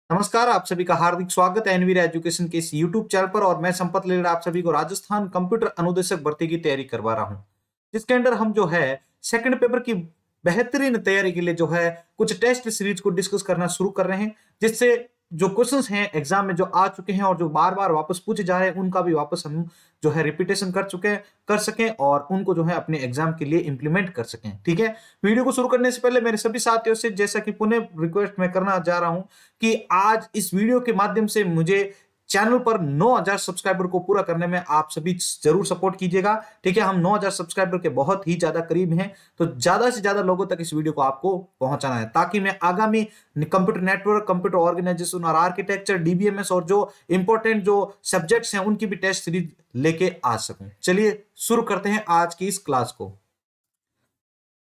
नमस्कार, आप सभी का हार्दिक स्वागत है एनवीर एजुकेशन के इस यूट्यूब चैनल पर। और मैं संपत लेकर आप सभी को राजस्थान कंप्यूटर अनुदेशक भर्ती की तैयारी करवा रहा हूं, जिसके अंदर हम जो है सेकंड पेपर की बेहतरीन तैयारी के लिए जो है कुछ टेस्ट सीरीज को डिस्कस करना शुरू कर रहे हैं, जिससे जो क्वेश्चंस हैं एग्जाम में जो आ चुके हैं और जो बार बार वापस पूछे जा रहे हैं उनका भी वापस हम जो है रिपीटेशन कर सकें और उनको जो है अपने एग्जाम के लिए इंप्लीमेंट कर सकें। ठीक है, वीडियो को शुरू करने से पहले मेरे सभी साथियों से जैसा कि पुनः रिक्वेस्ट मैं करना जा रहा हूं कि आज इस वीडियो के माध्यम से मुझे चैनल पर 9000 सब्सक्राइबर को पूरा करने में आप सभी जरूर सपोर्ट कीजिएगा। ठीक है, हम 9000 सब्सक्राइबर के बहुत ही ज्यादा करीब हैं, तो ज्यादा से ज्यादा लोगों तक इस वीडियो को आपको पहुंचाना है ताकि मैं आगामी कंप्यूटर नेटवर्क, कंप्यूटर ऑर्गेनाइजेशन और आर्किटेक्चर, डीबीएमएस और जो इंपॉर्टेंट जो सब्जेक्ट्स हैं उनकी भी टेस्ट सीरीज लेके आ सकूं। चलिए शुरू करते हैं आज की इस क्लास को।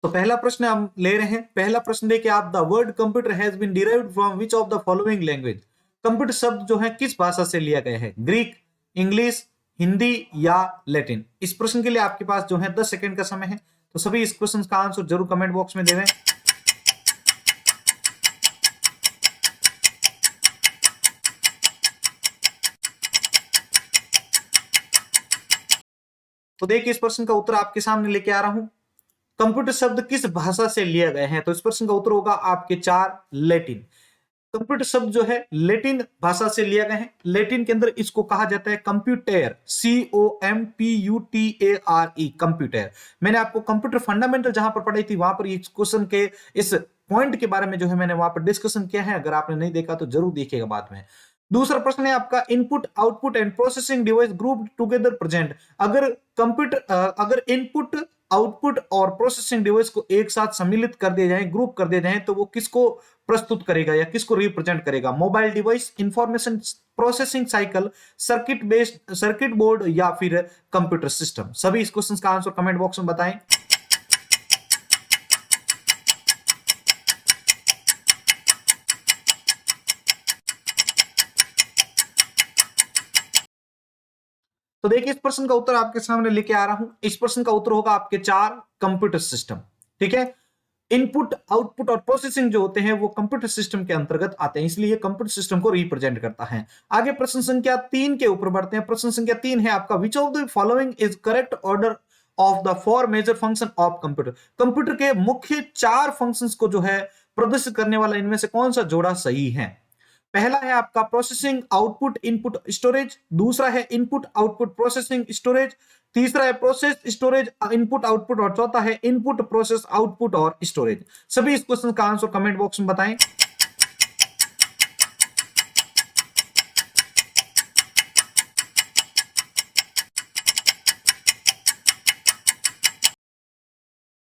तो पहला प्रश्न हम ले रहे हैं। पहला प्रश्न देखिए आप, the word computer has been derived from which of the following language. Computer शब्द जो है किस भाषा से लिया गया है? ग्रीक, इंग्लिश, हिंदी या लैटिन? इस प्रश्न के लिए आपके पास जो है 10 सेकंड का समय है, तो सभी इस क्वेश्चन का आंसर जरूर कमेंट बॉक्स में देवें। तो देखिए इस प्रश्न का उत्तर आपके सामने लेके आ रहा हूं। कंप्यूटर शब्द किस भाषा से लिया गए हैं? तो इस प्रश्न का उत्तर होगा आपके 4 लैटिन। कंप्यूटर शब्द जो है लैटिन भाषा से लिया गया है। लैटिन के अंदर इसको कहा जाता है कंप्यूटर, COMPUTER, कंप्यूटर। मैंने आपको कंप्यूटर फंडामेंटल जहां पर पढ़ाई थी वहां पर इस क्वेश्चन के इस पॉइंट के बारे में जो है मैंने वहां पर डिस्कशन किया है। अगर आपने नहीं देखा तो जरूर देखिएगा बाद में। दूसरा प्रश्न है आपका, input, output and processing device group together present. अगर अगर इनपुट, आउटपुट और प्रोसेसिंग डिवाइस को एक साथ सम्मिलित कर दिया जाए, ग्रुप कर दिया जाए, तो वो किसको प्रस्तुत करेगा या किसको रिप्रेजेंट करेगा? Mobile device, information processing cycle, circuit board या फिर कंप्यूटर सिस्टम? सभी इस क्वेश्चन का आंसर कमेंट बॉक्स में बताएं। तो देखिए इस प्रश्न का उत्तर आपके सामने लेके आ रहा हूं। इस प्रश्न का उत्तर होगा आपके 4 कंप्यूटर सिस्टम। ठीक है, इनपुट, आउटपुट और प्रोसेसिंग जो होते हैं वो कंप्यूटर सिस्टम के अंतर्गत आते हैं, इसलिए कंप्यूटर सिस्टम को रिप्रेजेंट करता है। आगे प्रश्न संख्या 3 के ऊपर बढ़ते हैं। प्रश्न संख्या 3 है आपका, which of the following is correct order of the 4 major function of computer. Computer के मुख्य 4 फंक्शंस को जो है प्रदर्शित करने वाला इनमें से कौन सा जोड़ा सही है? पहला है आपका प्रोसेसिंग आउटपुट इनपुट स्टोरेज, दूसरा है इनपुट आउटपुट प्रोसेसिंग स्टोरेज, तीसरा है प्रोसेस स्टोरेज इनपुट आउटपुट और चौथा है इनपुट प्रोसेस आउटपुट और स्टोरेज। सभी इस क्वेश्चन का आंसर कमेंट बॉक्स में बताएं।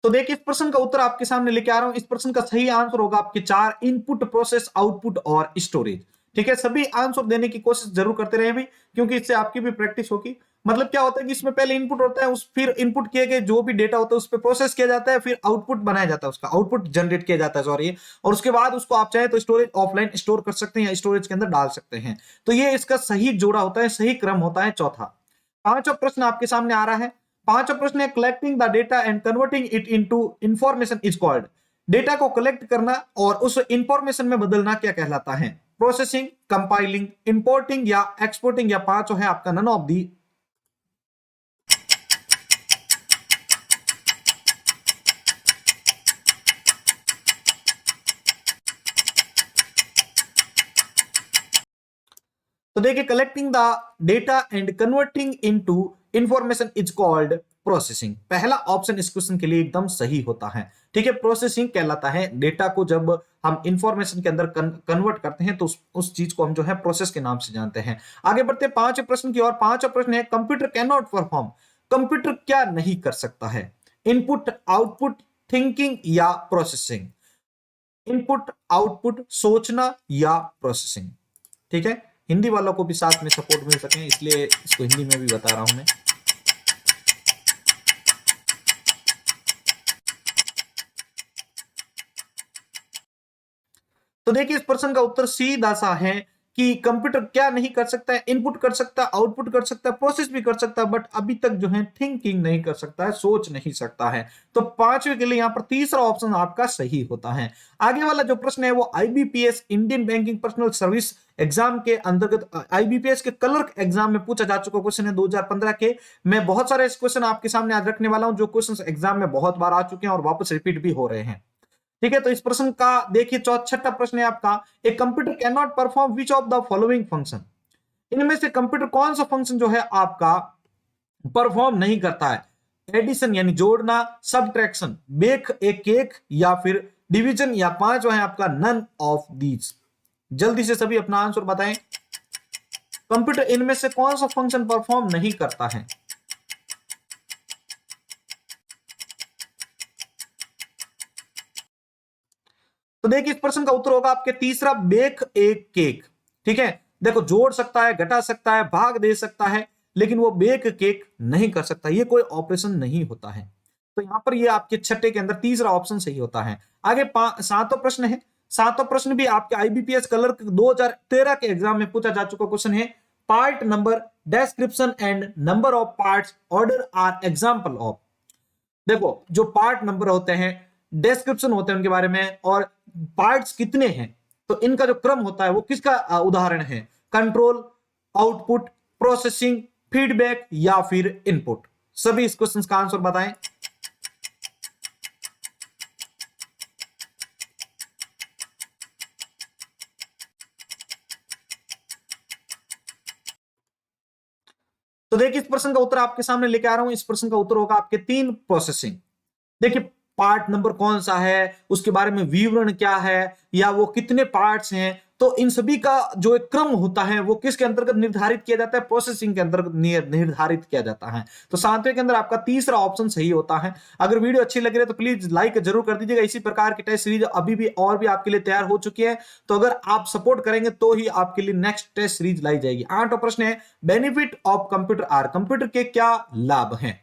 तो देखिए इस प्रश्न का उत्तर आपके सामने लेके आ रहा हूं। इस प्रश्न का सही आंसर होगा आपके 4, इनपुट, प्रोसेस, आउटपुट और स्टोरेज। ठीक है, सभी आंसर देने की कोशिश जरूर करते रहे भी, क्योंकि इससे आपकी भी प्रैक्टिस होगी। मतलब क्या होता है कि इसमें पहले इनपुट होता है, उस फिर इनपुट किए गए जो भी डेटा होता है उस पर प्रोसेस किया जाता है, फिर आउटपुट बनाया जाता है, उसका आउटपुट जनरेट किया जाता है, सॉरी, और उसके बाद उसको आप चाहे तो स्टोरेज ऑफलाइन स्टोर कर सकते हैं या स्टोरेज के अंदर डाल सकते हैं। तो ये इसका सही जोड़ा होता है, सही क्रम होता है चौथा। पांचवा प्रश्न आपके सामने आ रहा है। पांचवा प्रश्न है, collecting the data and converting it into information is called. Data को कलेक्ट करना और उस इंफॉर्मेशन में बदलना क्या कहलाता है? प्रोसेसिंग, कंपाइलिंग, इंपोर्टिंग या एक्सपोर्टिंग, या पांचवा है आपका नन ऑफ दी। तो देखिए, collecting the data and converting into information is called processing. पहला ऑप्शन इस क्वेश्चन के लिए एकदम सही होता है। ठीक है, प्रोसेसिंग कहलाता है डेटा को जब हम इंफॉर्मेशन के अंदर कन्वर्ट करते हैं तो उस चीज को हम जो है प्रोसेस के नाम से जानते हैं। आगे बढ़ते हैं पांचवें प्रश्न की ओर। पांचवा प्रश्न है, computer can not perform. Computer क्या नहीं कर सकता है? इनपुट, आउटपुट, थिंकिंग या प्रोसेसिंग? इनपुट, आउटपुट, सोचना या प्रोसेसिंग? ठीक है, हिंदी वालों को भी साथ में सपोर्ट मिल सके इसलिए इसको हिंदी में भी बता रहा हूं मैं। तो देखिए इस प्रश्न का उत्तर सीधा सा है कि कंप्यूटर क्या नहीं कर सकता है, इनपुट कर सकता है, आउटपुट कर सकता है, प्रोसेस भी कर सकता है, बट अभी तक जो है थिंकिंग नहीं कर सकता है, सोच नहीं सकता है। तो पांचवे के लिए यहां पर तीसरा ऑप्शन आपका सही होता है। आगे वाला जो प्रश्न है वो IBPS Indian banking personal service exam के अंतर्गत आईबीपीएस के क्लर्क एग्जाम में पूछा जा चुका क्वेश्चन है 2015 के। मैं बहुत सारे क्वेश्चन आपके सामने आज रखने वाला हूं जो क्वेश्चन एग्जाम में बहुत बार आ चुके हैं और वापस रिपीट भी हो रहे हैं। ठीक है, तो इस प्रश्न का देखिए छठा प्रश्न है आपका, a computer can not perform which of the following function. इनमें से कंप्यूटर कौन सा फंक्शन जो है आपका परफॉर्म नहीं करता है? एडिशन यानी जोड़ना, सबट्रैक्शन, बेक ए केक, या फिर डिवीजन, या पांचवा है आपका नन ऑफ दीज। जल्दी से सभी अपना आंसर बताएं। कंप्यूटर इनमें से कौन सा फंक्शन परफॉर्म नहीं करता है? तो देखिए इस प्रश्न का उत्तर होगा आपके तीसरा, बेक एक केक। ठीक है, देखो जोड़ सकता है, घटा सकता है, भाग दे सकता है, लेकिन वो बेक केक नहीं कर सकता, ये कोई ऑपरेशन नहीं होता है। तो यहां पर ये आपके छठे के अंदर तीसरा ऑप्शन सही होता है। आगे सातवां प्रश्न है। सातवां प्रश्न भी आपके आईबीपीएस क्लर्क 2013 के एग्जाम में पूछा जा चुका क्वेश्चन है। Part number, description and number of parts order are example of. देखो जो पार्ट नंबर होते हैं, डिस्क्रिप्शन होते हैं उनके बारे में, और पार्ट्स कितने हैं, तो इनका जो क्रम होता है वो किसका उदाहरण है? कंट्रोल, आउटपुट, प्रोसेसिंग, फीडबैक, या फिर इनपुट। सभी इस क्वेश्चन का आंसर बताएं। तो देखिए इस प्रश्न का उत्तर आपके सामने लेके आ रहा हूं। इस प्रश्न का उत्तर होगा आपके तीन, प्रोसेसिंग। देखिए पार्ट नंबर कौन सा है, उसके बारे में विवरण क्या है, या वो कितने पार्ट्स हैं, तो इन सभी का जो एक क्रम होता है वो किसके अंतर्गत निर्धारित किया जाता है? प्रोसेसिंग के अंतर्गत निर्धारित किया जाता है। तो सातवें के अंदर आपका तीसरा ऑप्शन सही होता है। अगर वीडियो अच्छी लग रही है तो प्लीज लाइक जरूर कर दीजिएगा। इसी प्रकार की टेस्ट सीरीज अभी भी और भी आपके लिए तैयार हो चुकी है, तो अगर आप सपोर्ट करेंगे तो ही आपके लिए नेक्स्ट टेस्ट सीरीज लाई जाएगी। आठवां प्रश्न है, benefit of computer are. Computer के क्या लाभ हैं?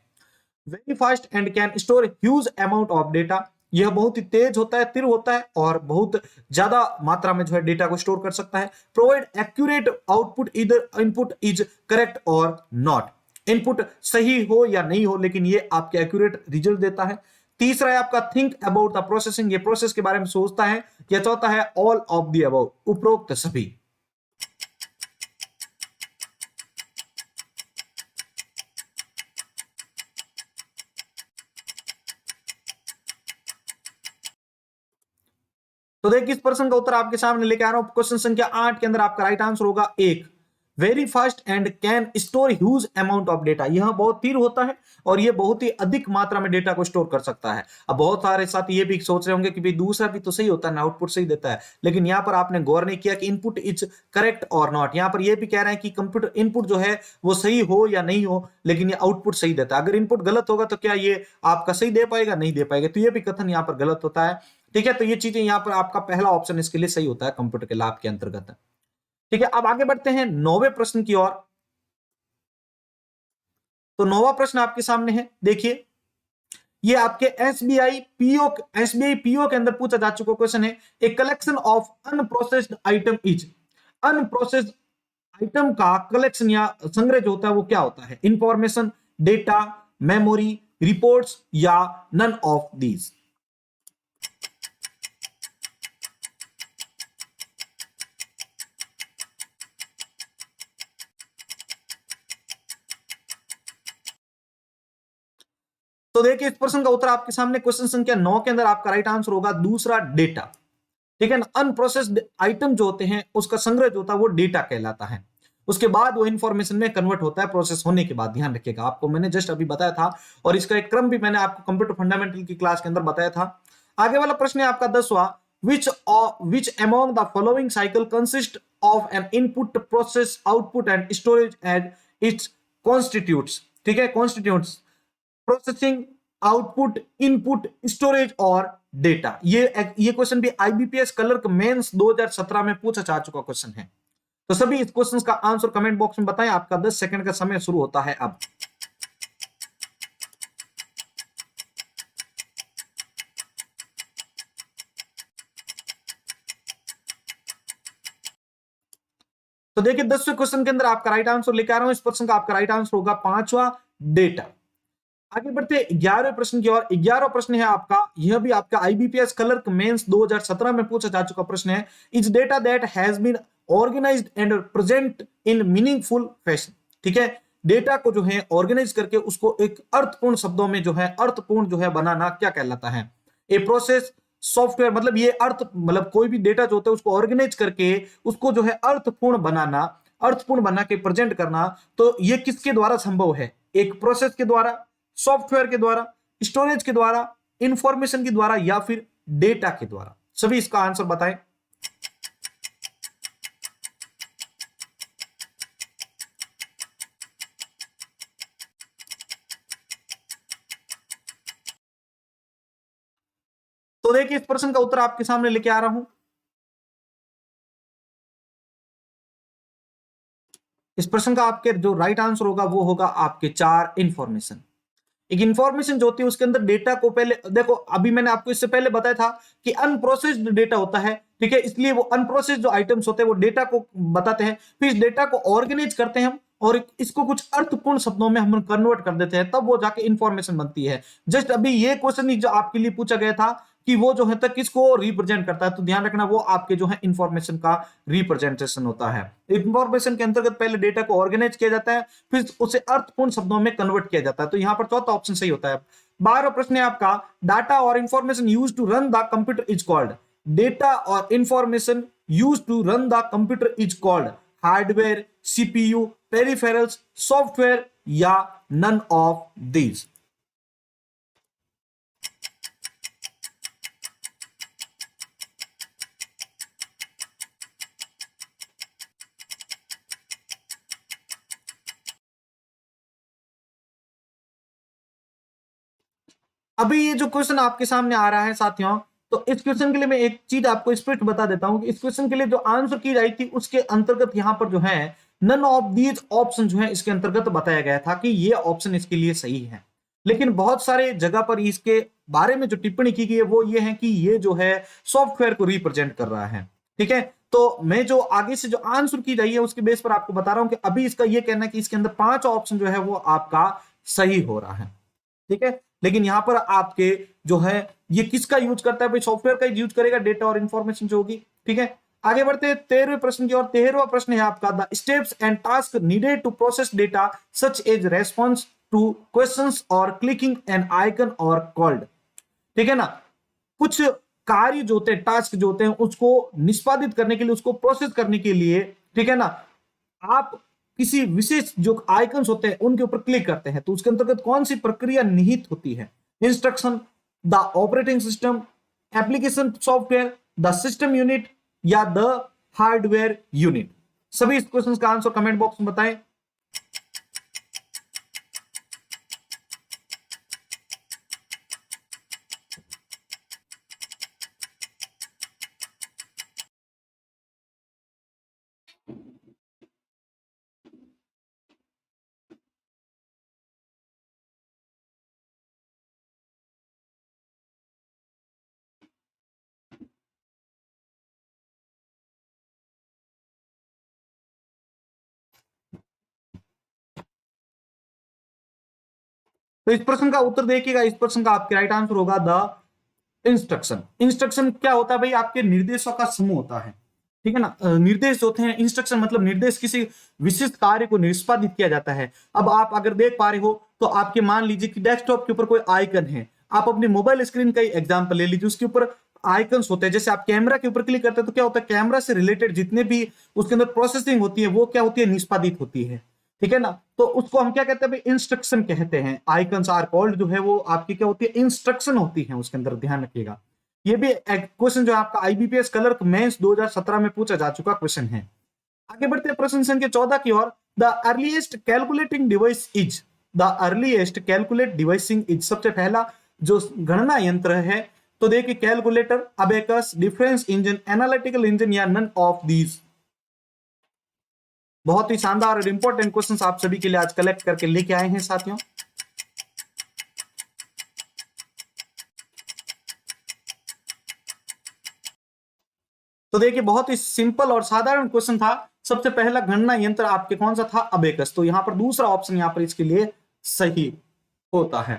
Very fast and can store huge amount of data. यह बहुत ही तेज होता है, तीव्र होता है, और बहुत ज्यादा मात्रा में जो है डेटा को स्टोर कर सकता है। प्रोवाइड एक्यूरेट आउटपुट, इधर इनपुट इज करेक्ट और नॉट। इनपुट सही हो या नहीं हो, लेकिन ये आपके एक्यूरेट रिजल्ट देता है। तीसरा है आपका थिंक अबाउट द प्रोसेसिंग। ये प्रोसेस के बारे में सोचता है। या चौथा है ऑल ऑफ द अबाउट, उपरोक्त सभी। तो देखिए इस प्रश्न का उत्तर आपके सामने लेके आ रहा हूं। क्वेश्चन संख्या 8 के अंदर आपका राइट आंसर होगा एक, very fast and can store huge amount of data. यह बहुत तीव्र होता है और यह बहुत ही अधिक मात्रा में डेटा को स्टोर कर सकता है। अब बहुत सारे साथी ये भी सोच रहे होंगे कि भाई दूसरा भी तो सही होता है ना, आउटपुट सही देता है, लेकिन यहां पर आपने गौर नहीं किया कि इनपुट इज करेक्ट और नॉट। यहां पर यह भी कह रहे हैं कि कंप्यूटर इनपुट जो है वो सही हो या नहीं हो, लेकिन ये आउटपुट सही देता है। अगर इनपुट गलत होगा तो क्या ये आपका सही दे पाएगा? नहीं दे पाएगा। तो ये भी कथन यहां पर गलत होता है। ठीक है, तो ये चीजें यहां पर आपका पहला ऑप्शन इसके लिए सही होता है, कंप्यूटर के लाभ के अंतर्गत। ठीक है, अब आगे बढ़ते हैं नौवे प्रश्न की ओर। तो नौवा प्रश्न आपके सामने है, देखिए ये आपके एसबीआई पीओ के अंदर पूछा जा चुका क्वेश्चन है। A collection of unprocessed item is. Unprocessed item का कलेक्शन या संग्रह जो होता है वो क्या होता है? इंफॉर्मेशन, डेटा, मेमोरी, रिपोर्ट्स, या नन ऑफ दीज। तो देखिए इस प्रश्न का उत्तर आपके सामने क्वेश्चन संख्या 9 के अंदर आपका राइट आंसर होगा दूसरा, डेटा। ठीक है ना, अनप्रोसेस्ड आइटम जो होते हैं उसका संग्रह जो होता है वो डेटा कहलाता है। उसके बाद वो इंफॉर्मेशन में कन्वर्ट होता है प्रोसेस होने के बाद। ध्यान रखिएगा, आपको मैंने जस्ट अभी बताया था, और इसका एक क्रम भी मैंने आपको कंप्यूटर फंडामेंटल की क्लास के अंदर बताया था। आगे वाला प्रश्न है आपका 10वां, which among the following cycle consist of an input, process, output and storage as its constituents. ठीक है, constituents, processing, output, input, storage और डेटा। ये क्वेश्चन भी आईबीपीएस क्लर्क मेंस 2017 में पूछा जा चुका क्वेश्चन है। तो सभी इस क्वेश्चन का आंसर कमेंट बॉक्स में बताएं। आपका 10 सेकंड का समय शुरू होता है अब। तो देखिए 10वें क्वेश्चन के अंदर आपका राइट आंसर लेकर आ रहा हूं। इस प्रश्न का आपका राइट आंसर होगा 5वां डेटा। आगे बढ़ते 11वें प्रश्न की ओर। 11वां प्रश्न है आपका, यह भी आपका आईबीपीएस क्लर्क मेंस 2017 में पूछा जा चुका प्रश्न है। Is data that has been organised and present in meaningful fashion. ठीक है, डेटा को जो है ऑर्गेनाइज करके उसको एक अर्थपूर्ण शब्दों में जो है अर्थपूर्ण जो है बनाना क्या कहलाता है? A process, software. मतलब ये अर्थ, मतलब कोई भी डेटा जो होता है उसको ऑर्गेनाइज करके उसको जो है अर्थपूर्ण बनाना, अर्थपूर्ण बना के प्रेजेंट करना, तो ये किसके द्वारा संभव है? एक प्रोसेस के द्वारा, सॉफ्टवेयर के द्वारा, स्टोरेज के द्वारा, इंफॉर्मेशन के द्वारा, या फिर डेटा के द्वारा? सभी इसका आंसर बताएं। तो देखिए इस प्रश्न का उत्तर आपके सामने लेके आ रहा हूं। इस प्रश्न का आपके जो राइट आंसर होगा वो होगा आपके 4 इंफॉर्मेशन। एक इंफॉर्मेशन जो होती है उसके अंदर डेटा को पहले देखो, अभी मैंने आपको इससे पहले बताया था कि अनप्रोसेस्ड डेटा होता है। ठीक है, इसलिए वो अनप्रोसेस्ड जो आइटम्स होते हैं वो डेटा को बताते हैं, फिर इस डेटा को ऑर्गेनाइज करते हैं हम, और इसको कुछ अर्थपूर्ण शब्दों में हम कन्वर्ट कर देते हैं, तब वो जाके इंफॉर्मेशन बनती है। जस्ट अभी ये क्वेश्चन ही जो आपके लिए पूछा गया था कि वो जो है तक किसको रिप्रेजेंट करता है, तो ध्यान रखना वो आपके जो है इंफॉर्मेशन का रिप्रेजेंटेशन होता है। इंफॉर्मेशन के अंतर्गत पहले डेटा को ऑर्गेनाइज किया जाता है, फिर उसे अर्थपूर्ण शब्दों में कन्वर्ट किया जाता है। तो यहां पर चौथा ऑप्शन सही होता है। 12वां प्रश्न है आपका, डाटा और information use to run the computer is called. Data और information use to run the computer is called hardware, CPU, peripherals, software, या नन ऑफ दीज? अभी ये जो क्वेश्चन आपके सामने आ रहा है साथियों, तो इस क्वेश्चन के लिए मैं एक चीज आपको स्पष्ट बता देता हूं कि इस क्वेश्चन के लिए जो आंसर की जाई थी उसके अंतर्गत यहां पर जो है नन ऑफ दीज ऑप्शन जो है इसके अंतर्गत बताया गया था कि ये ऑप्शन इसके लिए सही है। लेकिन बहुत सारे जगह पर इसके बारे में जो टिप्पणी की गई है वो ये है कि ये जो है सॉफ्टवेयर को रिप्रेजेंट कर रहा है। ठीक है, तो मैं जो आगे से जो आंसर की जाई है उसके बेस पर आपको बता रहा हूं कि अभी इसका ये कहना है कि इसके अंदर 5 ऑप्शन जो है वो आपका सही हो रहा है। ठीक है, लेकिन यहां पर आपके जो है ये किसका यूज करता है? भाई सॉफ्टवेयर का यूज करेगा, डेटा और इंफॉर्मेशन जो होगी। ठीक है, आगे बढ़ते हैं 13वें प्रश्न की ओर। 13वां प्रश्न है आपका, the steps and task needed to process data such as response to questions और क्लिकिंग एन आइकन और कॉल्ड। ठीक है ना, कुछ कार्य जो होते हैं, टास्क जो होते हैं, उसको निष्पादित करने के लिए, उसको प्रोसेस करने के लिए, ठीक है ना, आप किसी विशेष जो आइकन्स होते हैं उनके ऊपर क्लिक करते हैं, तो उसके अंतर्गत कौन सी प्रक्रिया निहित होती है? Instruction, the operating system, application software, the system unit, या द हार्डवेयर यूनिट? सभी इस क्वेश्चन का आंसर कमेंट बॉक्स में बताएं। तो इस प्रश्न का उत्तर देखिएगा, इस प्रश्न का आपके राइट आंसर होगा द इंस्ट्रक्शन। इंस्ट्रक्शन क्या होता है भाई? आपके निर्देशों का समूह होता है। ठीक है ना, निर्देश होते हैं। इंस्ट्रक्शन मतलब निर्देश, किसी विशिष्ट कार्य को निष्पादित किया जाता है। अब आप अगर देख पा रहे हो तो आपके मान लीजिए कि डेस्कटॉप के ऊपर कोई आइकन है, आप अपने मोबाइल स्क्रीन का ही एग्जांपल ले लीजिए, उसके ऊपर आइकन्स होते हैं। जैसे आप कैमरा के ऊपर क्लिक करते हैं तो क्या होता है, कैमरा से रिलेटेड जितने भी उसके अंदर प्रोसेसिंग होती है वो क्या होती है, निष्पादित होती है। ठीक है ना, तो उसको हम क्या कहते हैं भाई, इंस्ट्रक्शन कहते हैं। आइकन्स आर कॉल्ड जो है वो आपकी क्या होती है, इंस्ट्रक्शन होती है उसके अंदर, ध्यान रखिएगा। ये भी एक क्वेश्चन जो आपका आईबीपीएस क्लर्क मेंस 2017 में पूछा जा चुका क्वेश्चन है। आगे बढ़ते हैं प्रश्न संख्या 14 की ओर। The earliest calculating device is, the earliest calculate devicing is, सबसे पहला जो गणना यंत्र है, तो देखिए calculator, abacus, difference engine, analytical engine, या नन ऑफ दीज? बहुत ही शानदार और इंपॉर्टेंट क्वेश्चंस आप सभी के लिए आज कलेक्ट करके लेके आए हैं साथियों। तो देखिए बहुत ही सिंपल और साधारण क्वेश्चन था। सबसे पहला गणना यंत्र आपके कौन सा था? अबेकस। तो यहां पर दूसरा ऑप्शन यहां पर इसके लिए सही होता है।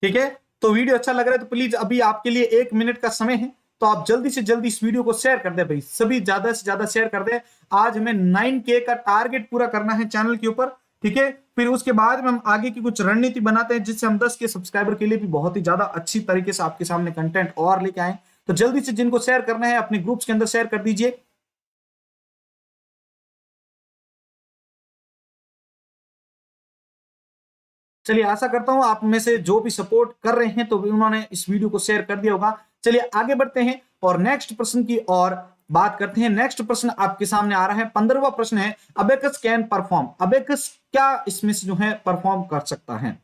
ठीक है, तो वीडियो अच्छा लग रहा है तो प्लीज अभी आपके लिए 1 मिनट का समय है, तो आप जल्दी से जल्दी इस वीडियो को शेयर कर दे भाई, सभी ज्यादा से ज्यादा शेयर कर दे। आज हमें 9K का टारगेट पूरा करना है चैनल के ऊपर। ठीक है, फिर उसके बाद में हम आगे की कुछ रणनीति बनाते हैं जिससे हम 10K सब्सक्राइबर के लिए भी बहुत ही ज्यादा अच्छी तरीके से आपके सामने कंटेंट और लेके आए। तो जल्दी से जिनको शेयर करना है अपने ग्रुप्स के अंदर शेयर कर दीजिए। चलिए, आशा करता हूं आप में से जो भी सपोर्ट कर रहे हैं तो भी उन्होंने इस वीडियो को शेयर कर दिया होगा। चलिए आगे बढ़ते हैं और नेक्स्ट प्रश्न की और बात करते हैं। नेक्स्ट प्रश्न आपके सामने आ रहा है, 15वां प्रश्न है, अबेकस कैन परफॉर्म। अबेकस क्या इसमें से जो है परफॉर्म कर सकता है?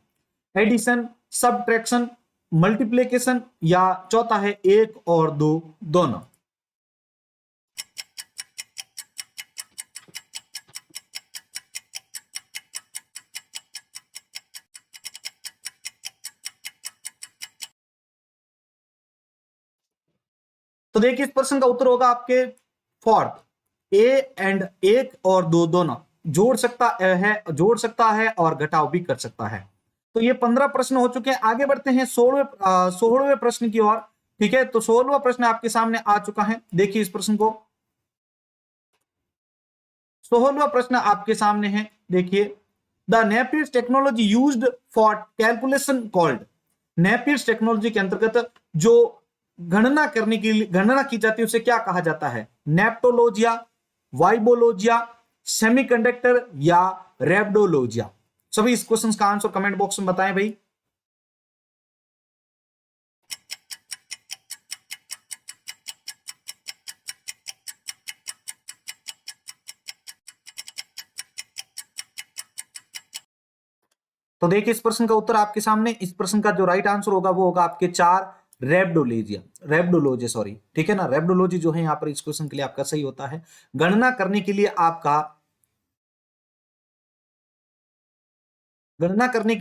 एडिशन, सबट्रैक्शन, मल्टीप्लीकेशन, या चौथा है एक और दो दोनों। तो देखिए इस प्रश्न का उत्तर होगा आपके फोर्थ, ए एंड एक और दो दोनों जोड़ सकता है और घटाव भी कर सकता है। तो ये 15 प्रश्न हो चुके हैं। आगे बढ़ते हैं 16वें प्रश्न की ओर। ठीक है, तो 16वां प्रश्न आपके सामने आ चुका है। देखिए इस प्रश्न को, 16वां प्रश्न आपके सामने है। देखिए, the Napier's technology used for calculation called. Napier's technology के अंतर्गत जो गणना करने के लिए गणना की जाती है उसे क्या कहा जाता है? नेप्टोलॉजिया, वाइबोलॉजिया, सेमीकंडक्टर, या रेब्डोलॉजिया। सभी इस क्वेश्चन का आंसर कमेंट बॉक्स में बताएं भाई। तो देखिए इस प्रश्न का उत्तर आपके सामने, इस प्रश्न का जो राइट आंसर होगा वो होगा आपके 4, रेब्डोलॉजी सॉरी। ठीक है ना, रेब्डोलॉजी जो है यहां पर इस क्वेश्चन के लिए आपका सही होता है। गणना करने के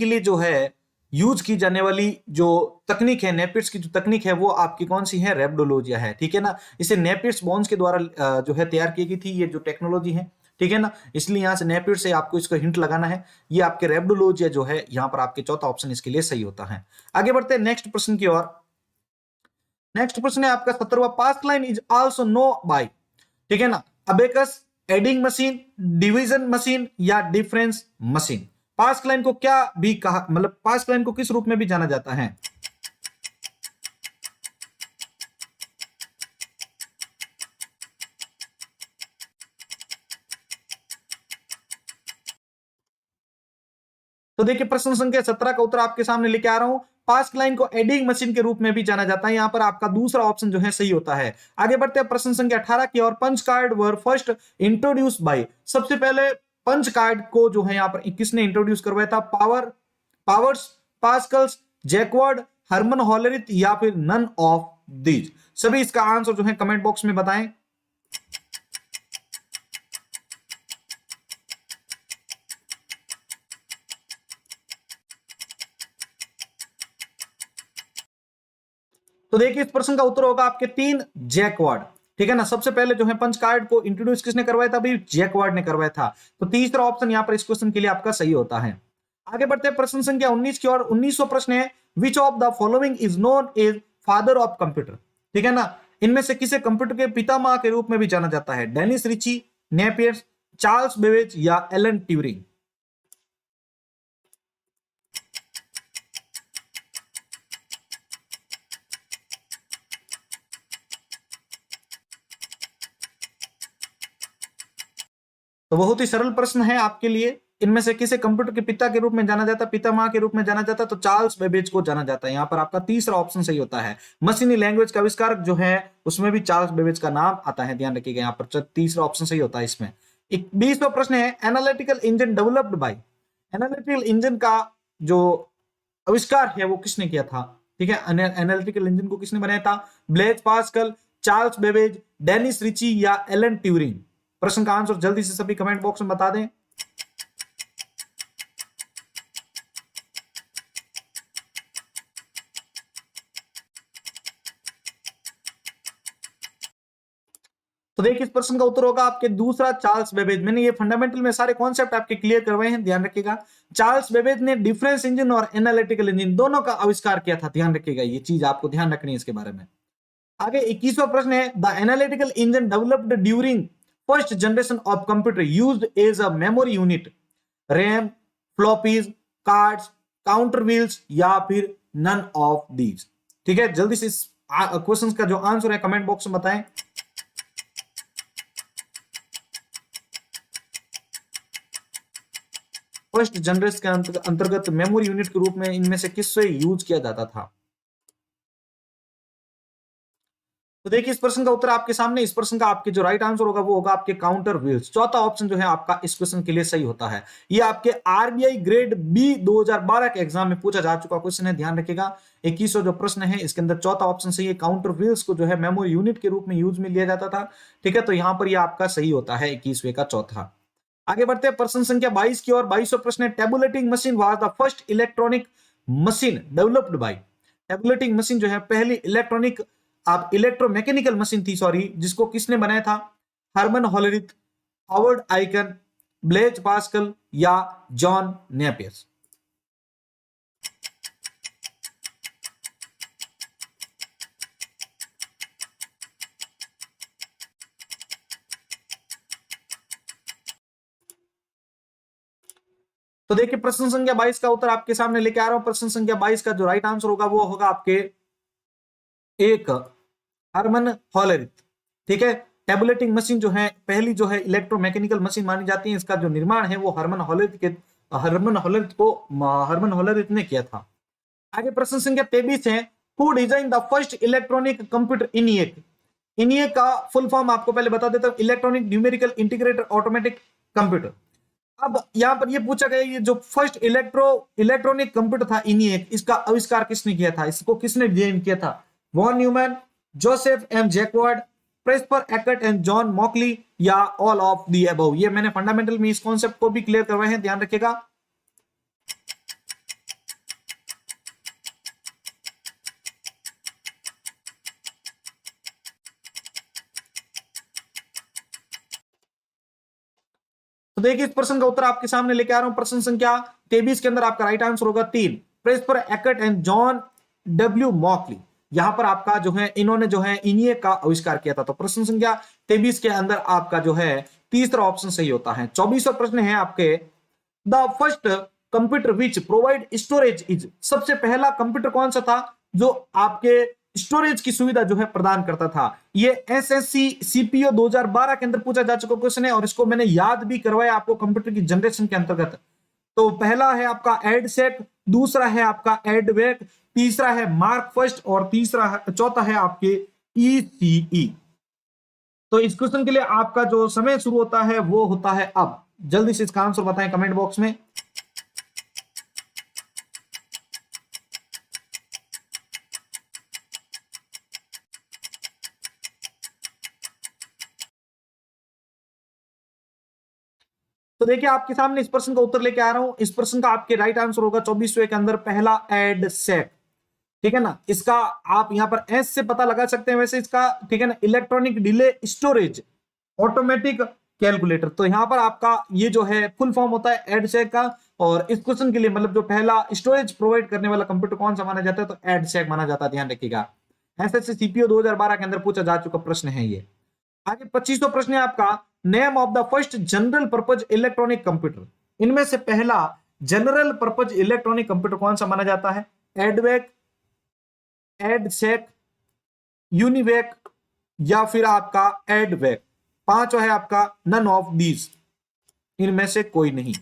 लिए जो है यूज की जाने वाली जो तकनीक है, नेपियर्स की जो तकनीक है वो आपकी कौन सी है? रेब्डोलॉजिया है। ठीक है ना, इसे नेपियर्स बोन्स के द्वारा जो है तैयार की गई थी ये जो टेक्नोलॉजी है। ठीक है ना, इसलिए यहां से नेपियर से आपको इसको हिंट लगाना है। ये आपके रेब्डोलॉजिया जो है यहां पर आपके चौथा ऑप्शन इसके लिए सही होता है। आगे बढ़ते हैं नेक्स्ट प्रश्न की ओर। नेक्स्ट प्रश्न है आपका 17वां, past line is also known by. ठीक है ना, abacus, adding machine, division machine, या डिफरेंस मशीन। पास्ट लाइन को क्या भी कहा, मतलब पास्ट लाइन को किस रूप में भी जाना जाता है? तो देखिए प्रश्न संख्या 17 का उत्तर आपके सामने लेके आ रहा हूं। पास्ट लाइन को एडिंग मशीन के रूप में भी जाना जाता है। यहां पर आपका दूसरा ऑप्शन जो है सही होता है। आगे बढ़ते हैं प्रश्न संख्या 18 की और। Punch card were first introduced by. सबसे पहले पंच कार्ड को जो है यहां पर किसने इंट्रोड्यूस करवाया था? Powers, Pascal's, Jacquard, Herman Hollerith, या फिर नन ऑफ दीज। सभी इसका आंसर जो है कमेंट बॉक्स में बताएं। तो देखिए इस प्रश्न का उत्तर होगा आपके 3, जैकवार्ड। ठीक है ना, सबसे पहले जो है पंच कार्ड को इंट्रोड्यूस किसने करवाया था? भाई जैकवार्ड ने करवाया था। तो तीसरा ऑप्शन यहां पर इस क्वेश्चन के लिए आपका सही होता है। आगे बढ़ते हैं प्रश्न संख्या 19 की ओर। 19वां प्रश्न है, which of the following is known as father of computer. ठीक है ना, इनमें से किसे कंप्यूटर के पितामह के रूप में भी जाना जाता है? Dennis Ritchie, Napier's, Charles Babbage, या एलन ट्यूरिंग। तो बहुत ही सरल प्रश्न है आपके लिए। इनमें से किसे कंप्यूटर के पिता के रूप में जाना जाता है, पितामह के रूप में जाना जाता है? तो चार्ल्स बेबेज को जाना जाता है। यहां पर आपका तीसरा ऑप्शन सही होता है। मशीनी लैंग्वेज का आविष्कारक जो है उसमें भी चार्ल्स बेबेज का नाम आता है, ध्यान रखिएगा। यहाँ पर तीसरा ऑप्शन सही होता है इसमें। 20वां प्रश्न है, analytical engine developed by. Analytical engine का जो आविष्कार है वो किसने किया था? ठीक है, एनालिटिकल इंजन को किसने बनाया था? Blaise Pascal, Charles Babbage, Dennis Ritchie, या एलन ट्यूरिंग। प्रश्न का आंसर जल्दी से सभी कमेंट बॉक्स में बता दें। तो देखिए इस प्रश्न का उत्तर होगा आपके दूसरा, चार्ल्स बेबेज। मैंने ये फंडामेंटल में सारे कॉन्सेप्ट आपके क्लियर करवाए हैं, ध्यान रखिएगा। चार्ल्स बेबेज ने डिफरेंस इंजन और एनालिटिकल इंजन दोनों का आविष्कार किया था, ध्यान रखिएगा, ये चीज आपको ध्यान रखनी है इसके बारे में। आगे 21वां प्रश्न है, the analytical engine developed during first generation of computer used as a memory unit RAM, floppies, cards, counter wheels या फिर नन ऑफ दीज। ठीक है, जल्दी से इस क्वेश्चन का जो आंसर है कमेंट बॉक्स में बताएं। फर्स्ट जनरेशन के अंतर्गत मेमोरी यूनिट के रूप में इनमें से किससे यूज किया जाता था? तो देखिए इस प्रश्न का उत्तर आपके सामने, इस प्रश्न का आपके जो राइट आंसर होगा वो होगा आपके काउंटर व्हील्स। चौथा ऑप्शन जो है आपका इस क्वेश्चन के लिए सही होता है। ये आपके आरबीआई ग्रेड बी 2012 के एग्जाम में पूछा जा चुका क्वेश्चन है, ध्यान रखिएगा। 21वां जो प्रश्न है इसके अंदर चौथा ऑप्शन सही है, काउंटर व्हील्स को जो है मेमोरी यूनिट के रूप में यूज में लिया जाता था। ठीक है, तो यहां पर यह आपका सही होता है 21वें का चौथा। आगे बढ़ते हैं प्रश्न संख्या 22 की ओर। 22वां प्रश्न है, tabulating machine was the first electronic machine developed by. Tabulating machine जो है पहली इलेक्ट्रॉनिक आप इलेक्ट्रोमैकेनिकल मशीन थी, सॉरी, जिसको किसने बनाया था? Herman Hollerith, Howard Aiken, Blaise Pascal या जॉन नेपियर। तो देखिए प्रश्न संख्या 22 का उत्तर आपके सामने लेके आ रहा हूं। प्रश्न संख्या 22 का जो राइट आंसर होगा वो होगा आपके एक, हर्मन होलरिथ। ठीक है, टेबुलेटिंग मशीन जो है पहली जो है इलेक्ट्रोमैकेनिकल मशीन मानी जाती है, इसका जो निर्माण है वो हर्मन होलरिथ ने किया था। आगे प्रश्न संख्या 23 है, who design the first electronic computer ENIAC. ENIAC का फुल फॉर्म आपको पहले बता देता हूं, electronic numerical integrated automatic computer. अब यहां पर ये पूछा गया, ये जो फर्स्ट इलेक्ट्रॉनिक कंप्यूटर था इनिएक, इसका आविष्कार किसने किया था? इसको किसने डिजाइन किया था? Von Neumann, Joseph M Jacquard, Presper Eckert and John Mauchly या ऑल ऑफ दी अबव। ये मैंने फंडामेंटल में इस कॉन्सेप्ट को भी क्लियर करवाए हैं, ध्यान रखिएगा। तो देखिए इस प्रश्न का उत्तर आपके सामने लेके आ रहा हूं। प्रश्न संख्या 23 के अंदर आपका राइट आंसर होगा 3, प्रेस्पर एकर्ट एंड जॉन डब्ल्यू मॉकली। यहां पर आपका जो है इन्होंने जो है इनिएक का आविष्कार किया था। तो प्रश्न संख्या 23 के अंदर आपका जो है तीसरा ऑप्शन सही होता है। 24वां प्रश्न है आपके, the first computer which provide storage is. सबसे पहला कंप्यूटर कौन सा था जो आपके स्टोरेज की सुविधा जो है प्रदान करता था? ये एसएससी सीपीओ 2012 के अंदर पूछा जा चुका क्वेश्चन है और इसको मैंने याद भी करवाया आपको कंप्यूटर की जनरेशन के अंतर्गत। तो पहला है आपका एडसेक, दूसरा है आपका एडवेक, तीसरा है मार्क फर्स्ट और चौथा है आपके ईसीई। तो इस क्वेश्चन के लिए आपका जो समय शुरू होता है वो होता है अब। जल्दी से इसका आंसर बताएं कमेंट बॉक्स में। तो देखिए आपके सामने इस प्रश्न का उत्तर लेके आ रहा हूं। इस प्रश्न का आपके राइट आंसर होगा 24वें के अंदर पहला एडसेक। ठीक है ना, इसका आप यहां पर एस से पता लगा सकते हैं वैसे इसका, ठीक है ना, electronic delay storage automatic calculator. तो यहां पर आपका ये जो है फुल फॉर्म होता है एडसेक का। और इस क्वेश्चन के लिए मतलब जो पहला स्टोरेज प्रोवाइड करने वाला कंप्यूटर कौन सा माना जाता है? तो एडसेक माना जाता है, ध्यान रखिएगा। एसएससी सीपीओ 2012 के अंदर पूछा जा चुका प्रश्न है ये। आगे 25वां प्रश्न है आपका, name of the first general purpose electronic computer. इनमें से पहला जनरल पर्पज इलेक्ट्रॉनिक कंप्यूटर कौन सा माना जाता है? एडवेक, एडसेक, यूनिवेक या फिर आपका एडवेक। पांचवा है आपका नन ऑफ दीज, इनमें से कोई नहीं।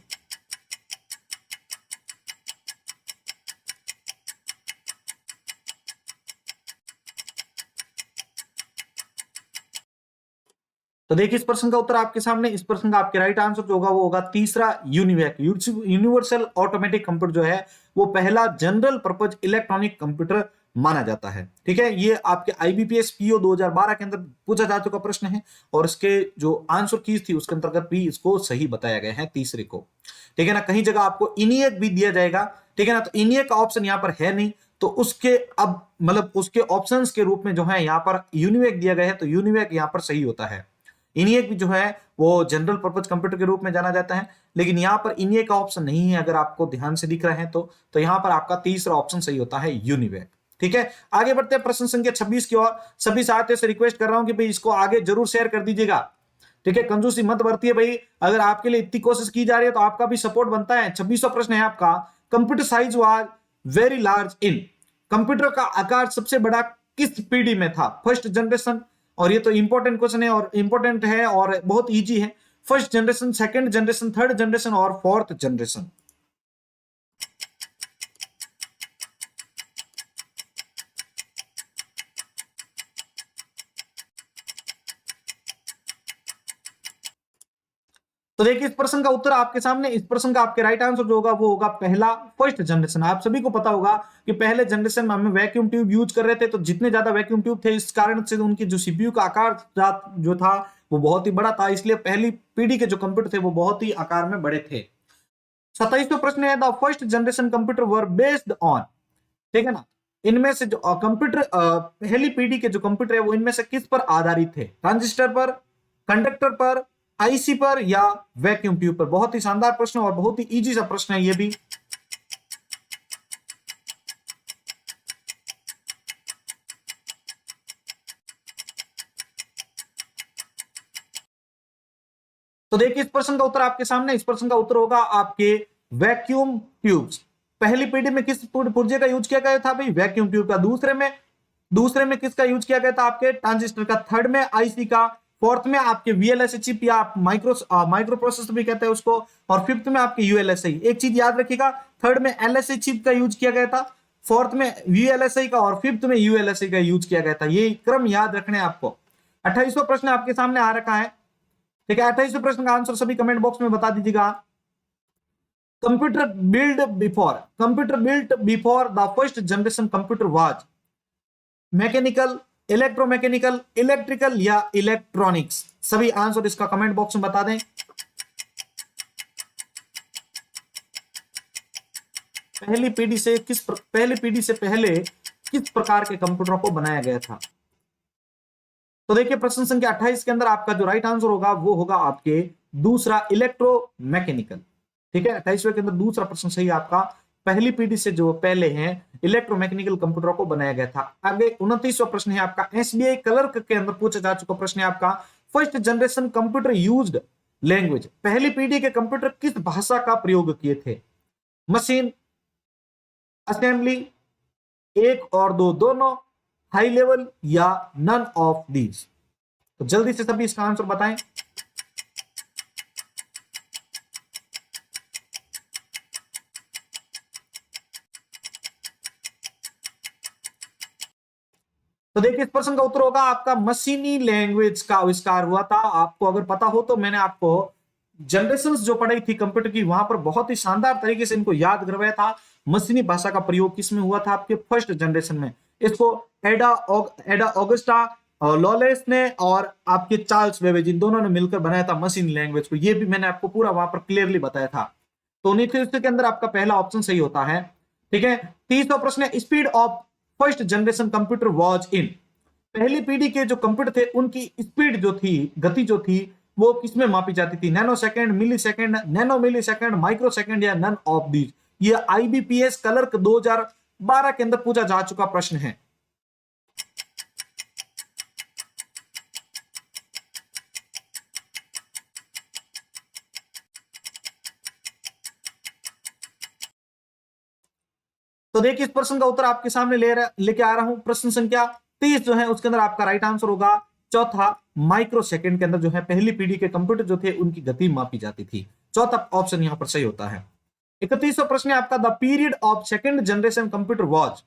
तो देखिए इस प्रश्न का उत्तर आपके सामने, इस प्रश्न का आपके राइट आंसर जो होगा वो होगा तीसरा यूनिवेक। यूनिवर्सल ऑटोमेटिक कंप्यूटर जो है वो पहला जनरल पर्पज इलेक्ट्रॉनिक कंप्यूटर माना जाता है। ठीक है, ये आपके आईबीपीएस पीओ 2012 के अंदर पूछा जा चुका प्रश्न है और इसके जो आंसर कीज थी उसके अंतर्गत भी इसको सही बताया गया है तीसरे को। ठीक है ना, कहीं जगह आपको इनिएक भी दिया जाएगा, ठीक है ना, तो इनिएक का ऑप्शन यहाँ पर है नहीं, तो उसके अब मतलब उसके ऑप्शंस के रूप में जो है यहाँ पर यूनिवेक दिया गया है, तो यूनिवेक यहाँ पर सही होता है। ENIAC भी जो है वो जनरल पर्पज कंप्यूटर के रूप में जाना जाता है, लेकिन यहाँ पर ENIAC का ऑप्शन नहीं है, अगर आपको ध्यान से दिख रहे हैं तो यहाँ पर आपका तीसरा ऑप्शन सही होता है यूनिवैक। ठीक है, आगे बढ़ते हैं प्रश्न संख्या 26 की ओर। सभी साथियों से रिक्वेस्ट कर रहा हूं कि भाई इसको आगे जरूर शेयर कर दीजिएगा। ठीक है, कंजूसी मत बरतिए भाई, अगर आपके लिए इतनी कोशिश की जा रही है तो आपका भी सपोर्ट बनता है। 26वां प्रश्न है आपका, computer size was very large in, computer का आकार सबसे बड़ा किस पीढ़ी में था? फर्स्ट जनरेशन, और ये तो इंपॉर्टेंट क्वेश्चन है और इंपॉर्टेंट है और बहुत इजी है। First generation, second generation, third generation और फोर्थ जनरेशन। तो देखिए इस प्रश्न का उत्तर आपके सामने, इस प्रश्न का आपके राइट आंसर जो होगा वो होगा पहला, फर्स्ट जनरेशन। आप सभी को पता होगा कि पहले जनरेशन में हम वैक्यूम ट्यूब यूज कर रहे थे, तो जितने ज्यादा वैक्यूम ट्यूब थे इस कारण से उनकी जो सीपीयू का आकार जो था वो बहुत ही बड़ा था, इसलिए पहली पीढ़ी के जो कंप्यूटर थे वो बहुत ही आकार में बड़े थे। 27वां प्रश्न है, the first generation computer were based on, ठीक है ना, इनमें से जो कंप्यूटर पहली पीढ़ी के जो कंप्यूटर है वो इनमें से किस पर आधारित थे? ट्रांजिस्टर पर, कंडक्टर पर, आईसी पर या वैक्यूम ट्यूब पर? बहुत ही शानदार प्रश्न और बहुत ही इजी सा प्रश्न है ये भी। तो देखिए इस प्रश्न का उत्तर आपके सामने, इस प्रश्न का उत्तर होगा आपके वैक्यूम ट्यूब्स। पहली पीढ़ी में किस पुर्जे का यूज किया गया था भाई? वैक्यूम ट्यूब का। दूसरे में किसका यूज किया गया था? आपके ट्रांजिस्टर का। थर्ड में आईसी का। फोर्थ में आपके वीएलएसआई चिप या आप माइक्रो प्रोसेसर भी कहते हैं उसको। और फिफ्थ में आपके यूएलएसआई। एक चीज याद रखिएगा, थर्ड में एलएसआई चिप का यूज किया गया था, फोर्थ में वीएलएसआई का और फिफ्थ में यूएलएसआई का यूज किया गया था। ये क्रम याद रखने आपको। 28वां प्रश्न आपके सामने आ रखा है, ठीक है। 28वें प्रश्न का आंसर सभी कमेंट बॉक्स में बता दीजिएगा। Computer built before the first generation computer was mechanical, electromechanical, electrical या इलेक्ट्रॉनिक्स? सभी आंसर इसका कमेंट बॉक्स में बता दें। पहली पीढ़ी से पहले किस प्रकार के कंप्यूटरों को बनाया गया था? तो देखिए प्रश्न संख्या 28 के अंदर आपका जो राइट आंसर होगा वो होगा आपके दूसरा, इलेक्ट्रोमैकेनिकल। ठीक है, 28वें के अंदर दूसरा प्रश्न सही आपका। पहली पीढ़ी से जो पहले हैं इलेक्ट्रोमैकेनिकल कंप्यूटरों को बनाया गया था। आगे 29वां प्रश्न है आपका, एसबीआई क्लर्क के अंदर पूछा जा चुका प्रश्न है आपका, first generation computer used language, पहली पीढ़ी के कंप्यूटर किस भाषा का प्रयोग किए थे? मशीन, असेंबली, एक और दो दोनों, हाई लेवल या नन ऑफ दीज? तो जल्दी से सभी इसका आंसर बताएं। तो देखिए इस प्रश्न का उत्तर होगा आपका मशीनी लैंग्वेज का आविष्कार हुआ था। आपको अगर पता हो तो मैंने आपको जनरेशंस जो पढ़ाई थी कंप्यूटर की, वहां पर बहुत ही शानदार तरीके से इनको याद करवाया था। मशीनी भाषा का प्रयोग किसमें हुआ था? आपके फर्स्ट जनरेशन में। इसको एडा ऑगस्टा लॉलेस ने और आपके चार्ल्स बेबेज, इन दोनों ने मिलकर बनाया था मशीन लैंग्वेज को। ये भी मैंने आपको पूरा वहां पर क्लियरली बताया था। तो 19 के अंदर आपका पहला ऑप्शन सही होता है। ठीक है, 30वां प्रश्न है, speed of first generation computer was in, पहली पीढ़ी के जो कंप्यूटर थे उनकी स्पीड जो थी, गति जो थी, वो किसमें मापी जाती थी? नैनो सेकंड, मिली सेकंड, नैनो मिली सेकंड, माइक्रो सेकंड या नन ऑफ दीज? ये आईबीपीएस क्लर्क 2012 के अंदर पूछा जा चुका प्रश्न है। तो देखिए इस प्रश्न का उत्तर आपके सामने लेके आ रहा हूं। प्रश्न संख्या 30 जो है उसके अंदर आपका राइट आंसर होगा चौथा, माइक्रो सेकंड के अंदर जो है पहली पीढ़ी के कंप्यूटर जो थे उनकी गति मापी जाती थी। चौथा ऑप्शन यहां पर सही होता है। 31वां प्रश्न है आपका, the period of second generation computer was,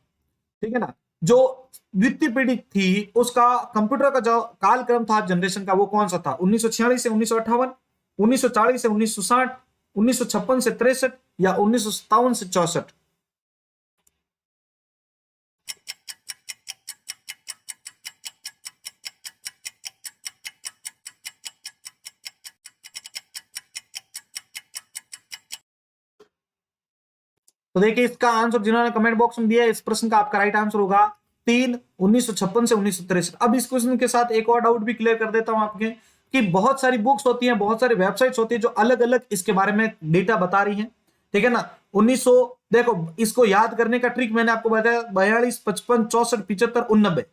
ठीक है ना, जो द्वितीय पीढ़ी थी उसका कंप्यूटर का जो कालक्रम था जनरेशन का वो कौन सा था? 1946 से 1958, 1940 से 1960, 1956 से 63 या 1957 से 64? तो देखिए इसका आंसर जिन्होंने कमेंट बॉक्स में दिया है, इस प्रश्न का आपका राइट आंसर होगा 3, 1956 से 1963। अब इस क्वेश्चन के साथ एक और डाउट भी क्लियर कर देता हूं आपके। कि बहुत सारी बुक्स होती हैं, बहुत सारी वेबसाइट्स होती है जो अलग अलग इसके बारे में डेटा बता रही हैं, ठीक है ना। 1900, देखो इसको याद करने का ट्रिक मैंने आपको बताया, 42, 55, 64, 75, 89।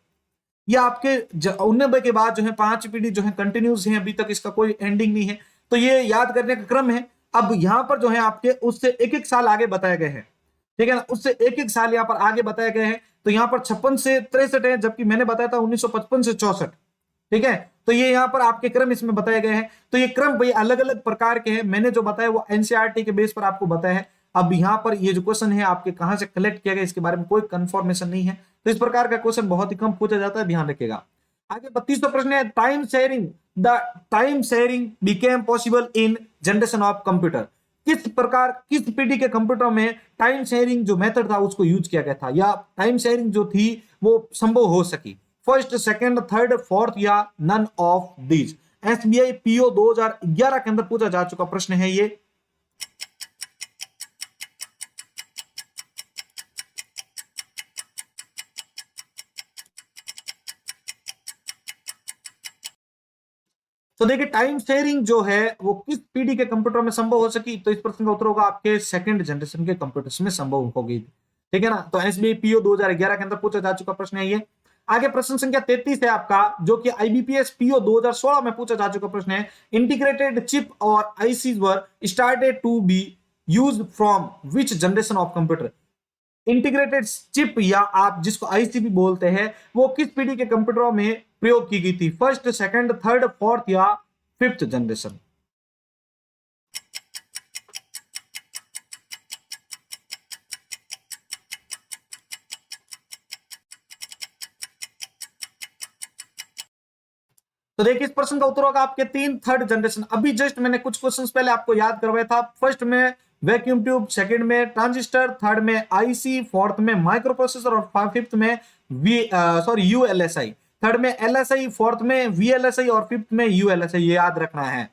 ये आपके 89 के बाद जो है 5 पीढ़ी जो है कंटिन्यूस है, अभी तक इसका कोई एंडिंग नहीं है, तो ये याद करने का क्रम है। अब यहां पर जो है आपके उससे एक एक साल आगे बताए गए हैं, ठीक है ना, उससे एक एक साल यहाँ पर आगे बताए गए हैं। तो यहाँ पर 56 से 63 है, जबकि मैंने बताया था 1955 से 64, ठीक है। तो ये यहाँ पर आपके क्रम इसमें बताए गए हैं। तो ये क्रम भाई अलग अलग प्रकार के हैं, मैंने जो बताया वो एनसीईआरटी के बेस पर आपको बताया है। अब यहाँ पर ये जो क्वेश्चन है आपके कहां से कलेक्ट किया गया इसके बारे में कोई कंफर्मेशन नहीं है, तो इस प्रकार का क्वेश्चन बहुत ही कम पूछा जाता है, ध्यान रखिएगा। आगे 32वां प्रश्न है, time sharing became possible in generation of computer. किस प्रकार, किस पीढ़ी के कंप्यूटर में टाइम शेयरिंग जो मेथड था उसको यूज किया गया था, या टाइम शेयरिंग जो थी वो संभव हो सकी। फर्स्ट, सेकंड, थर्ड, फोर्थ या none of these. SBI PO 2011 के अंदर पूछा जा चुका प्रश्न है ये। तो देखिए टाइम शेयरिंग जो है वो किस पीढ़ी के कंप्यूटर में संभव हो सकी, तो इस प्रश्न का उत्तर होगा आपके सेकंड जनरेशन के कंप्यूटर्स में संभव होगी, ठीक है ना। तो एसबीआई पीओ 2011 के अंदर पूछा जा चुका प्रश्न है ये। आगे प्रश्न संख्या 33 है आपका, जो कि आईबीपीएस पीओ 2016 में पूछा जा चुका प्रश्न है। इंटीग्रेटेड चिप और ICs were started to be used from which generation of computer. Integrated chip या आप जिसको आईसी भी बोलते हैं वो किस पीढ़ी के कंप्यूटरों में प्रयोग की गई थी, फर्स्ट, सेकंड, थर्ड, फोर्थ या फिफ्थ जनरेशन। तो देखिए इस प्रश्न का उत्तर होगा आपके तीन, थर्ड जनरेशन। अभी जस्ट मैंने कुछ क्वेश्चंस पहले आपको याद करवाया था। फर्स्ट में वैक्यूम ट्यूब, सेकंड में ट्रांजिस्टर, थर्ड में आईसी, फोर्थ में माइक्रो प्रोसेसर और फिफ्थ में यूएलएसआई। थर्ड में एलएसआई, फोर्थ में वीएलएसआई और फिफ्थ में यूएलएसआई, ये याद रखना है,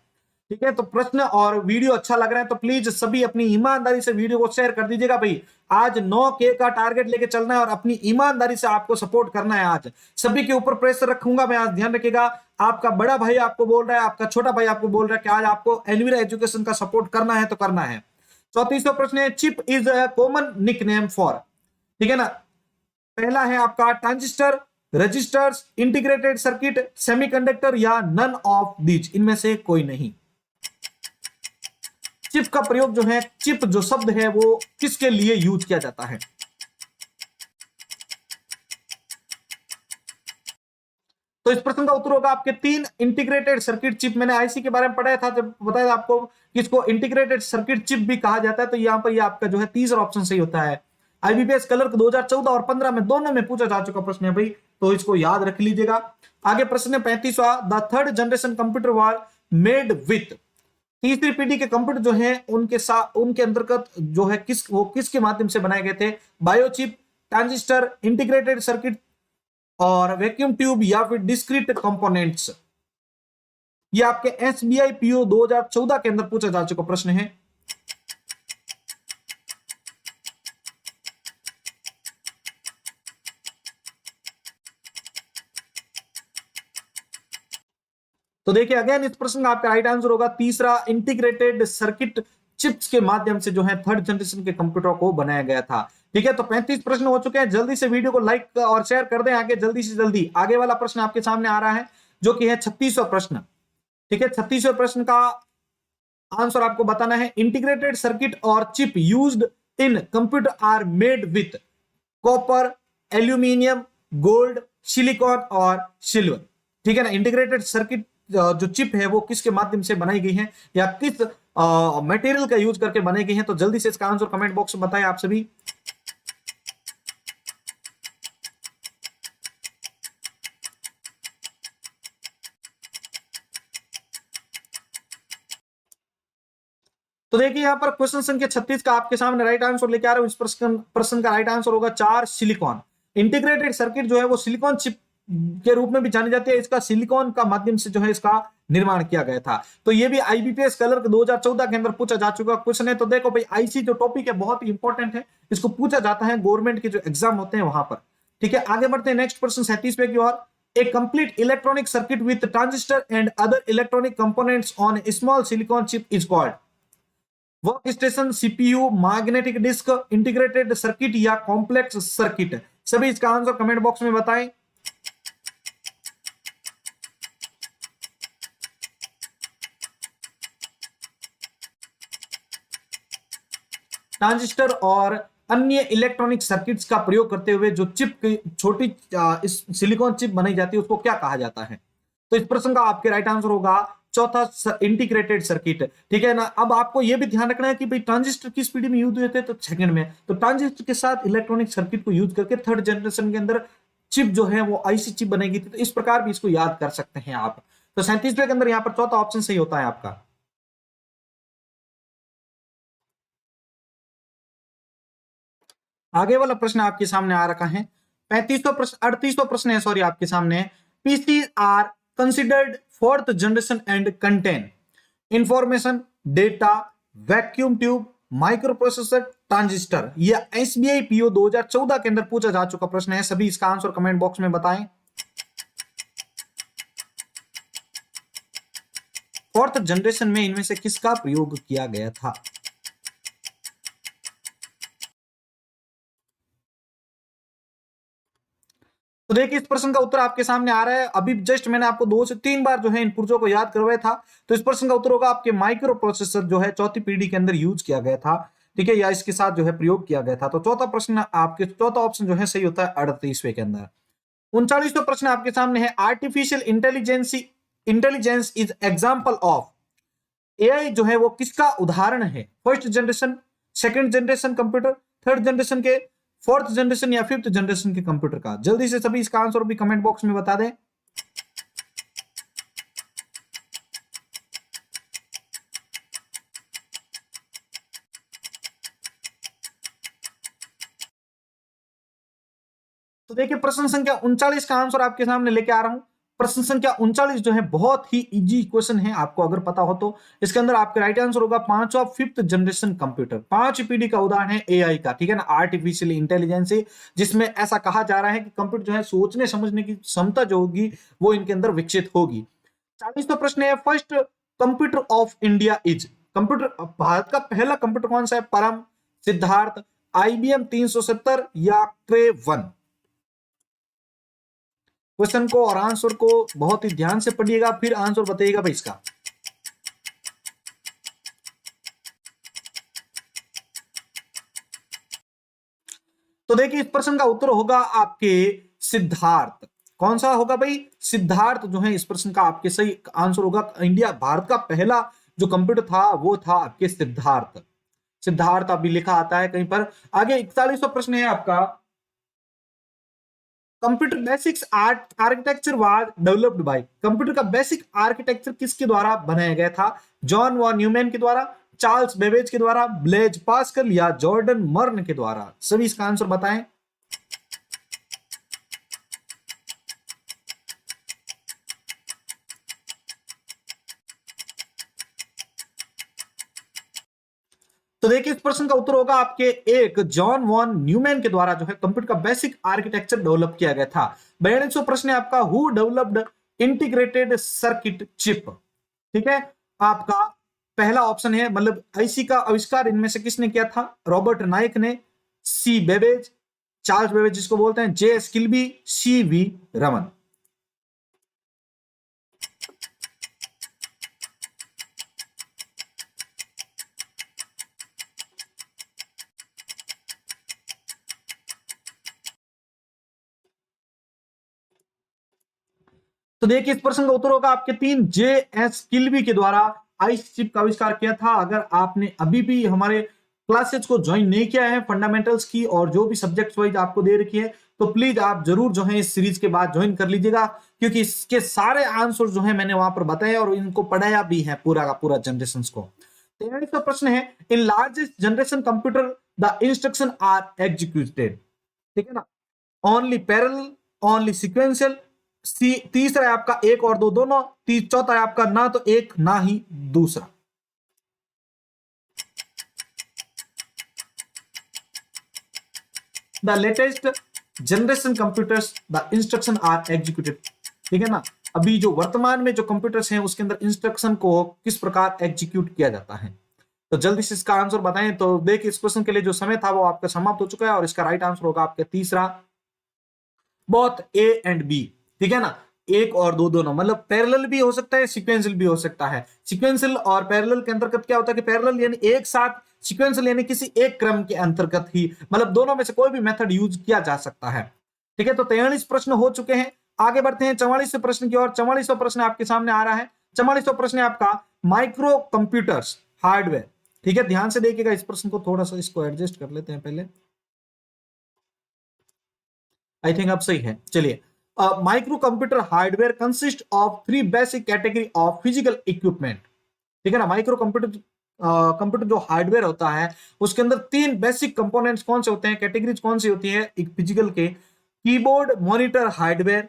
ठीक है। तो प्रश्न और वीडियो अच्छा लग रहा है तो प्लीज सभी अपनी ईमानदारी से वीडियो को शेयर कर दीजिएगा भाई। आज 9K का टारगेट लेके चलना है और अपनी ईमानदारी से आपको सपोर्ट करना है। आज सभी के ऊपर प्रेशर रखूंगा मैं, आज ध्यान रखिएगा। आपका बड़ा भाई आपको बोल रहा है, आपका छोटा भाई आपको बोल रहा है कि आज आपको एनवीरा एजुकेशन का सपोर्ट करना है तो करना है। 34वां प्रश्न है, chip is a common nickname for, ठीक है ना। पहला है आपका transistor, registers, integrated circuit, semiconductor या नन ऑफ दीज, इनमें से कोई नहीं। चिप का प्रयोग जो है, चिप जो शब्द है वो किसके लिए यूज किया जाता है। तो इस प्रश्न का उत्तर होगा आपके तीन, इंटीग्रेटेड सर्किट चिप। मैंने आईसी के बारे में पढ़ाया था जब बताया था आपको कि इसको इंटीग्रेटेड सर्किट चिप भी कहा जाता है। तो यहाँ पर ये आपका जो है तीसरा ऑप्शन सही होता है। आईबीपीएस क्लर्क 2014 और 15 में दोनों में पूछा जा चुका प्रश्न है भाई, तो इसको याद रख लीजिएगा। आगे प्रश्न है 35वां, the third generation computer were made with. तीसरी पीढ़ी के कंप्यूटर जो है उनके साथ, उनके अंतर्गत जो है किसके माध्यम से बनाए गए थे, बायोचिप, ट्रांजिस्टर, इंटीग्रेटेड सर्किट और वैक्यूम ट्यूब या फिर डिस्क्रीट कंपोनेंट्स। ये आपके एसबीआई पीओ 2014 के अंदर पूछा जा चुका प्रश्न है। तो देखिए अगेन इस प्रश्न का आपका राइट आंसर होगा तीसरा, इंटीग्रेटेड सर्किट चिप्स के माध्यम से जो है थर्ड जनरेशन के कंप्यूटर को बनाया गया था, ठीक है। तो 35 प्रश्न हो चुके हैं। जल्दी से वीडियो को लाइक और शेयर कर दें आगे, जल्दी से जल्दी। आगे वाला प्रश्न आपके सामने आ रहा है जो कि है 36वां प्रश्न, ठीक है। 36वें प्रश्न का आंसर आपको बताना है। इंटीग्रेटेड सर्किट और chip used in computer are made with copper, aluminium, gold, silicon और सिल्वर, ठीक है ना। इंटीग्रेटेड सर्किट जो चिप है वो किसके माध्यम से बनाई गई है या किस मटेरियल का यूज करके बनाई गई है, तो जल्दी से इसका आंसर कमेंट बॉक्स में बताएं आप सभी। तो देखिए यहाँ पर क्वेश्चन संख्या 36 का आपके सामने राइट आंसर लेके आ रहा हूं। इस प्रश्न का राइट आंसर होगा 4, सिलिकॉन। इंटीग्रेटेड सर्किट जो है वो सिलिकॉन चिप के रूप में भी जानी जाती है। इसका सिलिकॉन का माध्यम से जो है इसका निर्माण किया गया था। तो ये भी आईबीपीएस क्लर्क 2014 के अंदर पूछा जा चुका क्वेश्चन है। तो देखो भाई आईसी जो टॉपिक है बहुत ही इंपॉर्टेंट है, इसको पूछा जाता है गवर्नमेंट के जो एग्जाम होते हैं वहां पर, ठीक है। आगे बढ़ते हैं नेक्स्ट प्रश्न 37वें की ओर। A complete electronic circuit with transistor and other electronic components on a small silicon chip is called work station, CPU, magnetic disk, integrated circuit या कॉम्प्लेक्स सर्किट। सभी इसका आंसर कमेंट बॉक्स में बताएं। ट्रांजिस्टर और अन्य electronic circuits का प्रयोग करते हुए जो चिप की छोटी सिलिकॉन चिप बनाई जाती है उसको क्या कहा जाता है? तो इस प्रश्न का आपके राइट आंसर होगा चौथा इंटीग्रेटेड सर्किट। ठीक है ना। अब आपको यह भी ध्यान रखना है कि भाई ट्रांजिस्टर किस पीढ़ी में यूज हुए थे, तो सेकंड में। तो ट्रांजिस्टर के साथ इलेक्ट्रॉनिक सर्किट को यूज करके थर्ड जनरेशन के अंदर चिप जो है वो आईसी चिप बनेगी थी। तो इस प्रकार भी इसको याद कर सकते हैं आप। तो 37वें के अंदर यहां पर चौथा ऑप्शन सही होता है आपका। आगे वाला प्रश्न आपके सामने आ रखा है 35वां प्रश्न, 38वां प्रश्न है सॉरी आपके सामने। PC are considered fourth generation and contain information, data, vacuum tube, micro processor, transistor. यह एसबीआई पीओ 2014 के अंदर पूछा जा चुका प्रश्न है। सभी इसका आंसर कमेंट बॉक्स में बताएं। फोर्थ जनरेशन में इनमें से किसका प्रयोग किया गया था? तो देखिए इस प्रश्न का उत्तर आपके सामने आ रहा है। अभी जस्ट मैंने आपको 2 से 3 बार जो है इन पुर्जों को याद करवाया था। तो इस प्रश्न का उत्तर होगा आपके माइक्रो प्रोसेसर जो है चौथी पीढ़ी के अंदर यूज किया गया था। ठीक है, या इसके साथ जो है प्रयोग किया गया था। तो चौथा प्रश्न आपके चौथा ऑप्शन जो है सही होता है 38वें के अंदर। 39वां प्रश्न आपके सामने है artificial intelligence is example of. AI जो है वो किसका उदाहरण है? First generation, second generation computer, third generation के, फोर्थ जनरेशन या फिफ्थ जनरेशन के कंप्यूटर का? जल्दी से सभी इसका आंसर भी कमेंट बॉक्स में बता दें। तो देखिए प्रश्न संख्या 39 का आंसर आपके सामने लेके आ रहा हूं। प्रश्न संख्या 39 जो है बहुत ही इजी क्वेश्चन है, आपको अगर पता हो तो। इसके अंदर आपका राइट आंसर होगा पांचवा फिफ्थ जनरेशन कंप्यूटर। 5 पीढ़ी का उदाहरण है एआई का। ठीक है ना, आर्टिफिशियल इंटेलिजेंस, जिसमें ऐसा कहा जा रहा है कि कंप्यूटर जो है सोचने समझने की क्षमता जो होगी वो इनके अंदर विकसित होगी। 40वां प्रश्न है first computer of India is. Computer Bharat का पहला कंप्यूटर कौन सा है? परम, सिद्धार्थ, आईबीएम 370 या क्रे 1? क्वेश्चन को और आंसर को बहुत ही ध्यान से पढ़िएगा, फिर आंसर बताइएगा भाई इसका। तो देखिए इस प्रश्न का उत्तर होगा आपके सिद्धार्थ। कौन सा होगा भाई? सिद्धार्थ जो है इस प्रश्न का आपके सही आंसर होगा। इंडिया भारत का पहला जो कंप्यूटर था वो था आपके सिद्धार्थ। सिद्धार्थ अभी लिखा आता है कहीं पर। आगे 41वां प्रश्न है आपका computer basics architecture was developed by. Computer का बेसिक आर्किटेक्चर किसके द्वारा बनाया गया था? जॉन वॉन न्यूमैन के द्वारा, चार्ल्स बेबेज के द्वारा, ब्लेज पास्कल या जॉर्डन मर्न के द्वारा? सभी इसका आंसर बताएं। तो देखिए इस प्रश्न का उत्तर होगा आपके एक जॉन वॉन न्यूमैन के द्वारा जो है कंप्यूटर का बेसिक आर्किटेक्चर डेवलप किया गया था। 42वां प्रश्न है आपका who developed integrated circuit chip. ठीक है, आपका पहला ऑप्शन है मतलब आईसी का आविष्कार इनमें से किसने किया था? रॉबर्ट नाइक ने, सी बेबेज, चार्ल्स बेबेज जिसको बोलते हैं, जे स्किल्बी, सी वी रमन। तो देखिए इस प्रश्न का उत्तर होगा आपके 3 जे एस किल्बी के द्वारा आईसी चिप का आविष्कार किया था। अगर आपने अभी भी हमारे क्लासेज को ज्वाइन नहीं किया है फंडामेंटल्स की और जो भी सब्जेक्ट वाइज आपको दे रखी है, तो प्लीज आप जरूर जो है इस सीरीज के बाद ज्वाइन कर लीजिएगा, क्योंकि इसके सारे आंसर जो है मैंने वहां पर बताए और इनको पढ़ाया भी है पूरा का पूरा जनरेशन को। 43वां प्रश्न है in largest generation computer the instruction are executed. ठीक है ना, ओनली पैरेलल, ओनली सीक्वेंशियल, तीसरा है आपका एक और दो दोनों, चौथा है आपका ना तो एक ना ही दूसरा। The latest generation computers the instruction are executed ठीक है ना। अभी जो वर्तमान में जो कंप्यूटर्स हैं उसके अंदर इंस्ट्रक्शन को किस प्रकार एग्जीक्यूट किया जाता है। तो जल्दी से इसका आंसर बताएं। तो देखिए इस क्वेश्चन के लिए जो समय था वो आपका समाप्त हो चुका है और इसका राइट आंसर होगा आपका तीसरा, बोथ ए एंड बी। ठीक है ना, एक और दो दोनों, मतलब पैरेलल भी हो सकता है, सीक्वेंशियल भी हो सकता है। सीक्वेंशियल और पैरेलल के अंतर्गत क्या होता है कि पैरेलल यानी एक साथ, सीक्वेंशियल यानी किसी एक क्रम के अंतर्गत ही, मतलब दोनों में से कोई भी मेथड यूज किया जा सकता है। ठीक है, तो 43 प्रश्न हो चुके हैं। आगे बढ़ते हैं 44वें प्रश्न की ओर। 44वां प्रश्न आपके सामने आ रहा है। 44वां प्रश्न है आपका माइक्रो कंप्यूटर्स हार्डवेयर। ठीक है, ध्यान से देखिएगा इस प्रश्न को, थोड़ा सा इसको एडजस्ट कर लेते हैं पहले। आई थिंक अब सही है। चलिए, micro computer hardware consist of three basic category of physical equipment. ठीक है ना, माइक्रो कंप्यूटर कंप्यूटर जो हार्डवेयर होता है उसके अंदर तीन बेसिक कंपोनेंट्स कौन से होते हैं, कैटेगरीज कौन सी होती है एक फिजिकल के? Keyboard monitor hardware,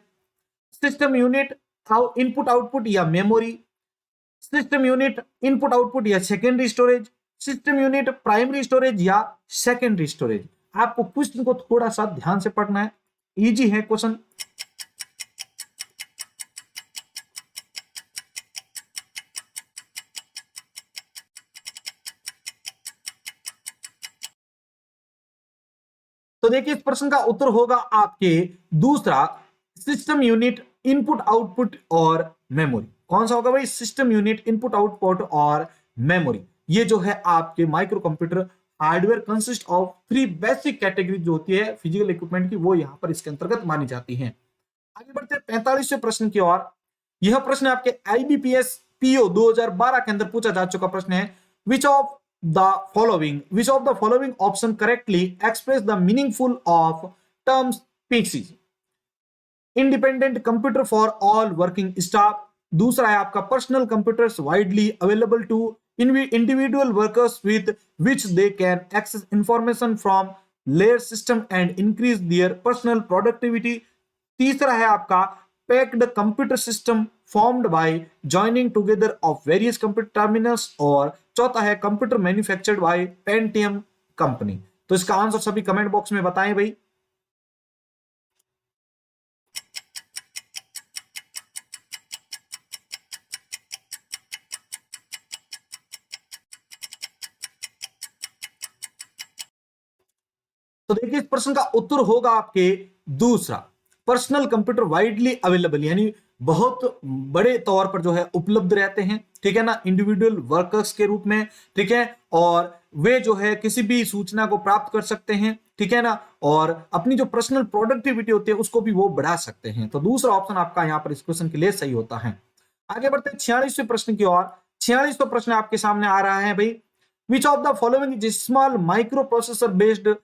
system unit input output या memory, system unit input output या secondary storage, system unit primary storage या सेकेंडरी स्टोरेज। आपको क्वेश्चन को थोड़ा सा ध्यान से पढ़ना है, इजी है क्वेश्चन। तो देखिए इस प्रश्न का उत्तर होगा आपके दूसरा, सिस्टम यूनिट इनपुट आउटपुट और मेमोरी। कौन सा होगा भाई? सिस्टम यूनिट इनपुट आउटपुट और मेमोरी। ये जो है आपके micro computer hardware consist of three basic category जो होती है फिजिकल इक्विपमेंट की, वो यहां पर इसके अंतर्गत मानी जाती है। आगे बढ़ते हैं 45वें प्रश्न की ओर। यह प्रश्न आपके आईबीपीएस पीओ 2012 के अंदर पूछा जा चुका प्रश्न है। Which of the following option correctly express the meaningful of terms PC? Independent computer for all working staff. दूसरा है आपका personal computers widely available to individual workers with which they can access information from layer system and increase their personal productivity. तीसरा है आपका packed computer system formed by joining together of various computer terminals. और चौथा है computer manufactured by Pentium company. तो इसका answer सभी comment box में बताएं भाई। तो देखिए इस प्रश्न का उत्तर होगा आपके दूसरा, पर्सनल कंप्यूटर वाइडली अवेलेबल, यानी बहुत बड़े तौर पर जो है उपलब्ध रहते हैं। ठीक है ना, इंडिविजुअल वर्कर्स के रूप में। ठीक है, और वे जो है किसी भी सूचना को प्राप्त कर सकते हैं। ठीक है ना, और अपनी जो पर्सनल प्रोडक्टिविटी होती है उसको भी वो बढ़ा सकते हैं। तो दूसरा ऑप्शन आपका यहाँ पर इस क्वेश्चन के लिए सही होता है। आगे बढ़ते हैं 46वें प्रश्न की ओर। 46वां प्रश्न आपके सामने आ रहा है भाई। Which of the following is small micro processor based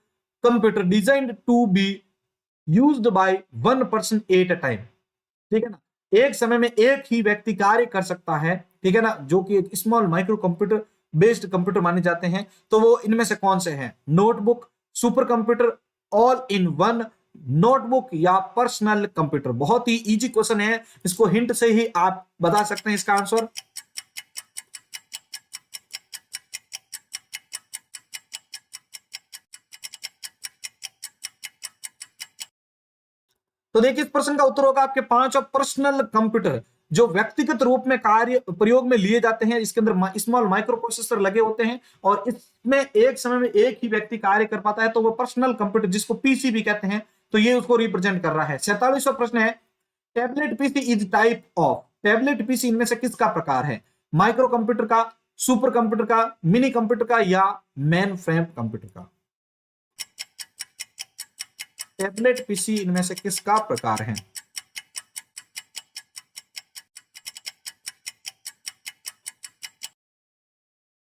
computer designed to be used by one person at a time? ठीक है ना, एक समय में एक ही व्यक्ति कार्य कर सकता है। ठीक है ना, जो कि एक small micro computer based computer माने जाते हैं। तो वो इनमें से कौन से हैं? Notebook, super computer, all in one notebook या पर्सनल कंप्यूटर? बहुत ही इजी क्वेश्चन है, इसको हिंट से ही आप बता सकते हैं इसका आंसर। तो देखिए इस प्रश्न का उत्तर होगा आपके पांच पर्सनल कंप्यूटर जो व्यक्तिगत रूप में कार्य प्रयोग में लिए जाते हैं। इसके अंदर स्मॉल माइक्रो प्रोसेसर लगे होते हैं और इसमें एक समय में एक ही व्यक्ति कार्य कर पाता है, तो वो पर्सनल कंप्यूटर जिसको पीसी भी कहते हैं, तो ये उसको रिप्रेजेंट कर रहा है। 47वां प्रश्न है, tablet PC is type of. Tablet PC इनमें से किसका प्रकार है? माइक्रो कंप्यूटर का, सुपर कंप्यूटर का, मिनी कंप्यूटर का या मेन फ्रेम कंप्यूटर का? टैबलेट पीसी इनमें से किसका प्रकार है?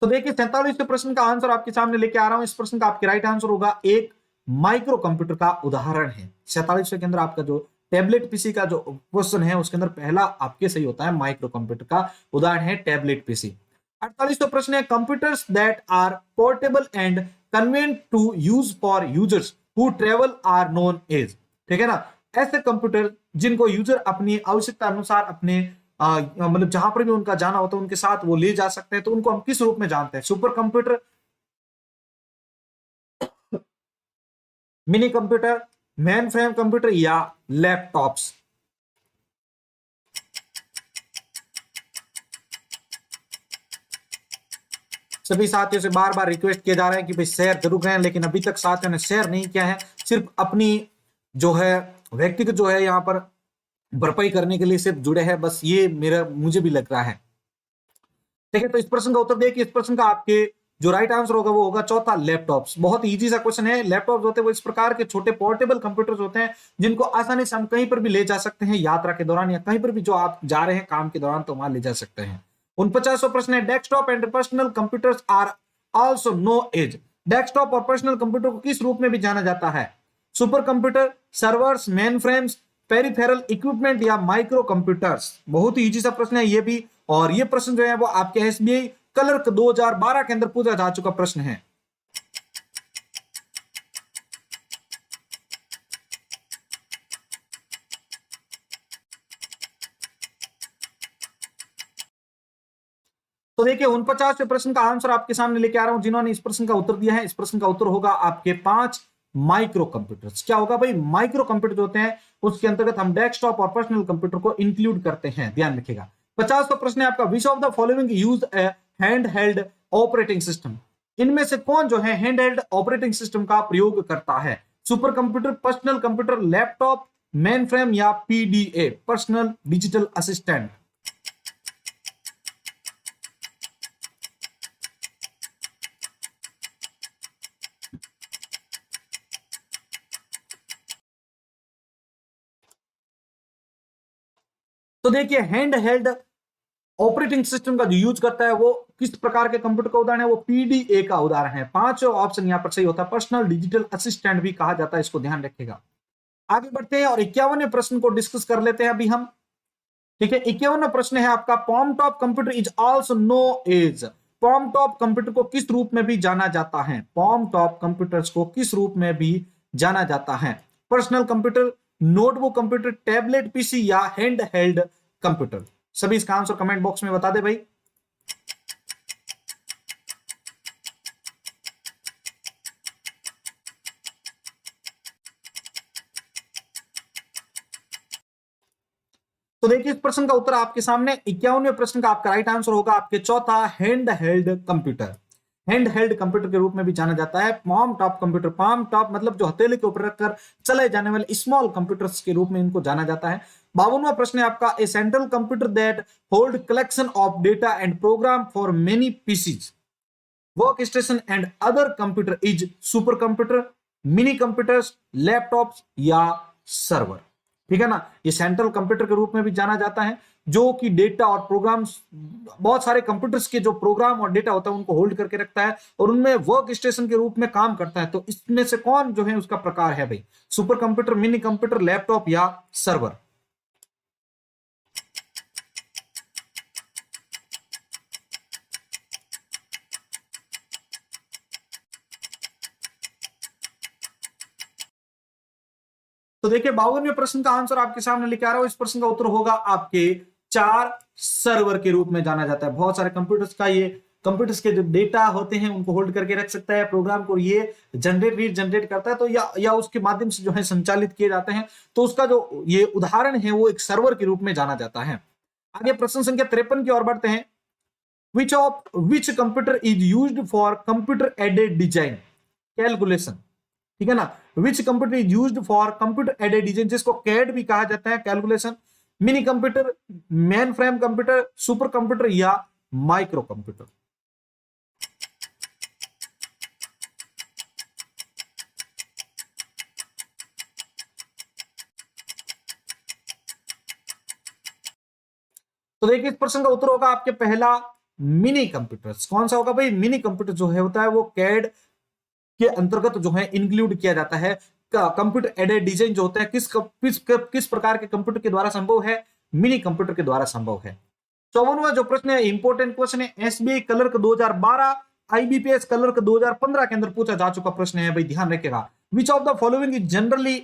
तो देखिए 47वें प्रश्न का आंसर आपके सामने लेके आ रहा हूं। इस प्रश्न का आपके राइट आंसर होगा एक माइक्रो कंप्यूटर का उदाहरण है। 47वें के अंदर आपका जो टैबलेट पीसी का जो क्वेश्चन है उसके अंदर पहला आपके सही होता है, माइक्रो कंप्यूटर का उदाहरण है टैबलेट पीसी। 48वां प्रश्न है, computers that are portable and convenient to use for users who travel are known as. ठीक है ना, ऐसे कंप्यूटर जिनको यूजर अपनी आवश्यकता अनुसार अपने मतलब जहां पर भी उनका जाना होता है उनके साथ वो ले जा सकते हैं, तो उनको हम किस रूप में जानते हैं? Super computer, mini computer, main frame computer या लैपटॉप्स? सभी साथियों से बार बार रिक्वेस्ट किए जा रहे हैं कि भाई शेयर जरूर करें, लेकिन अभी तक साथियों ने शेयर नहीं किया है। सिर्फ अपनी जो है व्यक्तिगत जो है यहाँ पर भरपाई करने के लिए सिर्फ जुड़े हैं, बस ये मेरा मुझे भी लग रहा है। ठीक है, तो इस प्रश्न का उत्तर देखिए। इस प्रश्न का आपके जो राइट आंसर होगा वो होगा चौथा, लैपटॉप्स। बहुत इजी सा क्वेश्चन है। लैपटॉप्स होते हैं वो इस प्रकार के छोटे पोर्टेबल कंप्यूटर्स होते हैं जिनको आसानी से हम कहीं पर भी ले जा सकते हैं, यात्रा के दौरान या कहीं पर भी जो आप जा रहे हैं काम के दौरान, तो वहां ले जा सकते हैं। 49वां प्रश्न है, desktop and personal computers are also no as. Desktop और पर्सनल कंप्यूटर को किस रूप में भी जाना जाता है? Super computer, servers, main frames, peripheral equipment या माइक्रो कंप्यूटर्स। बहुत ही इजी सा प्रश्न है ये भी, और ये प्रश्न जो है वो आपके एसबीआई क्लर्क 2012 के अंदर पूछा जा चुका प्रश्न है। तो देखिए 49वें प्रश्न का आंसर आपके सामने लेके आ रहा हूं। जिन्होंने इस प्रश्न का उत्तर दिया है, इस प्रश्न का उत्तर होगा आपके 5 माइक्रो कंप्यूटर्स। क्या होगा भाई? माइक्रो कंप्यूटर जो होते हैं उसके अंतर्गत हम डेस्कटॉप और पर्सनल कंप्यूटर को इंक्लूड करते हैं, ध्यान रखिएगा। 50वां प्रश्न है आपका, which of the following use A hand held operating system. इनमें से कौन जो है हैंड हेल्ड ऑपरेटिंग सिस्टम का प्रयोग करता है? Super computer, personal computer, laptop, main frame या पीडीए, पर्सनल डिजिटल असिस्टेंट। तो देखिए हैंड हेल्ड ऑपरेटिंग सिस्टम का जो यूज करता है वो किस प्रकार के कंप्यूटर का उदाहरण है? वो पीडीए का उदाहरण है। 5 ऑप्शन यहां पर सही होता है। पर्सनल डिजिटल असिस्टेंट भी कहा जाता है, इसको ध्यान रखिएगा। आगे बढ़ते हैं और 51वें प्रश्न को डिस्कस कर लेते हैं अभी हम। ठीक है, 51वां प्रश्न है आपका, palm top computer is also no as. Palm top computer को किस रूप में भी जाना जाता है? पॉम टॉप कंप्यूटर्स को किस रूप में भी जाना जाता है? Personal computer, notebook computer, tablet PC या हैंड हेल्ड कंप्यूटर। सभी इसका आंसर कमेंट बॉक्स में बता दे भाई। तो देखिए इस प्रश्न का उत्तर आपके सामने। 51वें प्रश्न का आपका राइट आंसर होगा आपके चौथा, hand held computer. Hand held computer के रूप में भी जाना जाता है। Palm top computer, palm top मतलब जो हथेली के ऊपर रखकर चलाए जाने वाले स्मॉल कंप्यूटर्स के रूप में इनको जाना जाता है। 52वां प्रश्न है आपका, a central computer that hold collection of data and program for many PCs, work station and other computer is super computer, mini computers, laptops या सर्वर। ठीक है ना, ये सेंट्रल कंप्यूटर के रूप में भी जाना जाता है जो कि डेटा और प्रोग्राम्स, बहुत सारे कंप्यूटर्स के जो प्रोग्राम और डेटा होता है उनको होल्ड करके रखता है और उनमें वर्क स्टेशन के रूप में काम करता है। तो इसमें से कौन जो है उसका प्रकार है भाई? Super computer, mini computer, laptop या सर्वर। तो देखिए 52वें प्रश्न का आंसर आपके सामने लेके आ रहा हूं। इस प्रश्न का उत्तर होगा आपके 4, सर्वर के रूप में जाना जाता है। बहुत सारे कंप्यूटर्स का ये कंप्यूटर्स के जो डेटा होते हैं उनको होल्ड करके रख सकता है, प्रोग्राम को ये रीड जनरेट करता है, तो या उसके माध्यम से जो है संचालित किए जाते हैं। तो उसका जो ये उदाहरण है वो एक सर्वर के रूप में जाना जाता है। आगे प्रश्न संख्या 53 की ओर बढ़ते हैं। Which computer is used for computer aided design calculation. ठीक है ना, which computer is used for computer aided design, जिसको कैड भी कहा जाता है, calculation. Mini computer, main frame computer, super computer या माइक्रो कंप्यूटर। तो देखिए इस प्रश्न का उत्तर होगा आपके पहला, मिनी कंप्यूटर्स। कौन सा होगा भाई? मिनी कंप्यूटर जो है होता है वो कैड के अंतर्गत जो है इंक्लूड किया जाता है। कंप्यूटर एडेड डिजाइन जो होता है किस प्रकार के कंप्यूटर के द्वारा संभव है? मिनी कंप्यूटर के द्वारा संभव है। 54वां जो प्रश्न है इंपॉर्टेंट क्वेश्चन है, एसबीआई क्लर्क 2012, आईबीपीएस क्लर्क 2015 के अंदर पूछा जा चुका प्रश्न है भाई, ध्यान रखिएगा। विच of the following is generally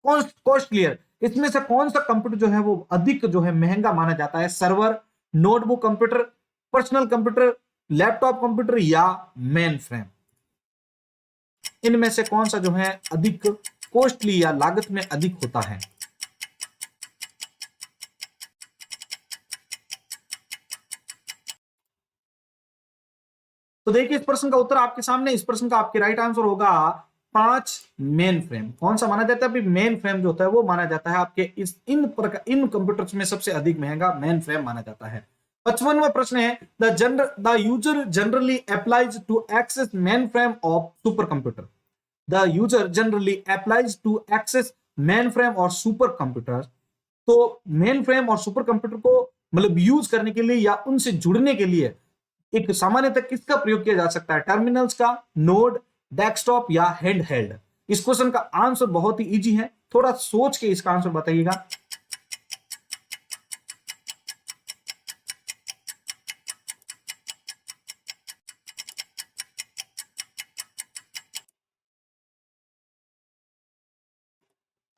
costlier. इसमें से कौन सा कंप्यूटर जो है वो अधिक जो है महंगा माना जाता है? Server, notebook computer, personal computer, laptop computer या मेन फ्रेम। इनमें से कौन सा जो है अधिक कॉस्टली या लागत में अधिक होता है? तो देखिए इस प्रश्न का उत्तर आपके सामने, इस प्रश्न का आपके राइट आंसर होगा 5 मेन फ्रेम। कौन सा माना जाता है? मेन फ्रेम जो होता है वो माना जाता है आपके इन कंप्यूटर्स में सबसे अधिक महंगा मेन फ्रेम माना जाता है। 55वां प्रश्न है, the user generally applies to access main frame of super computer. The user generally applies to access main frame और सुपर कंप्यूटर। तो मेन फ्रेम और सुपर कंप्यूटर को मतलब यूज करने के लिए या उनसे जुड़ने के लिए एक सामान्यतः किसका प्रयोग किया जा सकता है? टर्मिनल्स का, नोड, डेस्कटॉप या हैंड हेल्ड। इस क्वेश्चन का आंसर बहुत ही इजी है, थोड़ा सोच के इसका आंसर बताइएगा।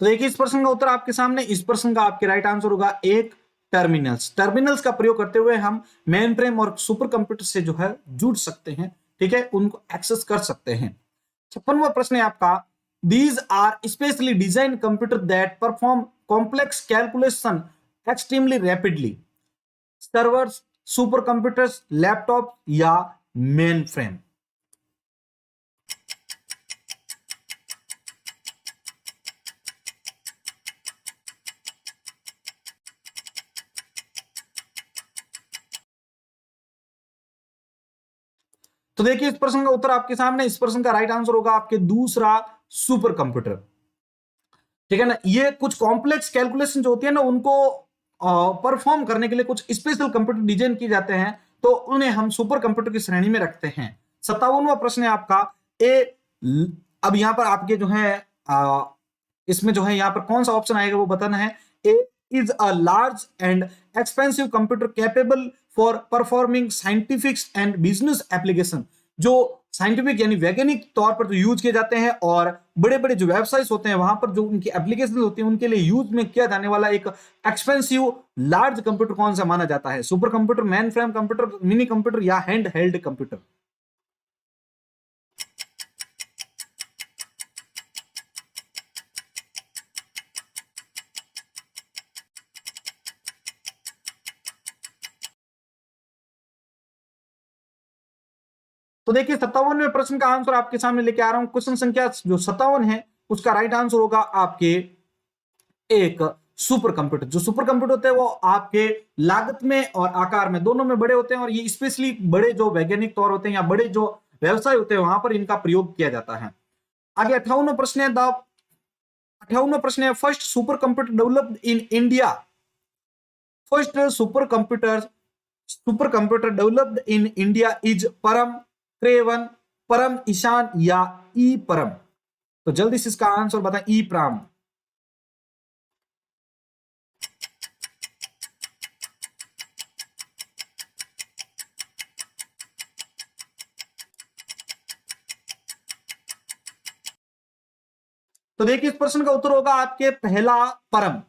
तो देखिए इस प्रश्न का उत्तर आपके सामने, इस प्रश्न का आपके राइट आंसर होगा एक, टर्मिनल्स। टर्मिनल्स का प्रयोग करते हुए हम मेन फ्रेम और सुपर कंप्यूटर से जो है जुड़ सकते हैं, ठीक है, उनको एक्सेस कर सकते हैं। 56वां प्रश्न है आपका, these are specially design computer that perform complex calculation extremely rapidly. Servers, super computers, laptop या मेन फ्रेम। तो देखिए इस प्रश्न का उत्तर आपके सामने, इस प्रश्न का राइट आंसर होगा आपके दूसरा, सुपर कंप्यूटर। ठीक है ना, ये कुछ कॉम्प्लेक्स कैलकुलेशन जो होती है ना उनको परफॉर्म करने के लिए कुछ स्पेशल कंप्यूटर डिजाइन किए जाते हैं, तो उन्हें हम सुपर कंप्यूटर की श्रेणी में रखते हैं। 57वां प्रश्न है आपका, अब यहां पर आपके जो है इसमें जो है यहां पर कौन सा ऑप्शन आएगा वो बताना है। A is a large and expensive computer capable for performing scientific and business application. जो साइंटिफिक यानी वैज्ञानिक तौर पर जो यूज किए जाते हैं और बड़े बड़े जो वेबसाइट्स होते हैं वहां पर जो उनकी एप्लीकेशन होती है उनके लिए यूज में किया जाने वाला एक एक्सपेंसिव लार्ज कंप्यूटर कौन सा माना जाता है? Super computer, main frame computer, mini computer या हैंड हेल्ड कंप्यूटर। तो देखिए 57वें प्रश्न का आंसर आपके सामने लेके आ रहा हूं। क्वेश्चन संख्या जो 57 है उसका राइट आंसर होगा आपके एक, सुपर कंप्यूटर। जो सुपर कंप्यूटर होते हैं वो आपके लागत में और आकार में दोनों में बड़े होते हैं और ये स्पेशली बड़े जो वैज्ञानिक तौर होते हैं या बड़े जो व्यवसाय होते हैं वहां पर इनका प्रयोग किया जाता है। आगे 58वां प्रश्न है, 58वां प्रश्न है, first super computer developed in India. First super computer developed in India is परम, क्रेवन, परम ईशान या ई परम। तो जल्दी से इसका आंसर बताएं। ई प्राम। तो देखिए इस प्रश्न का उत्तर होगा आपके पहला, परम।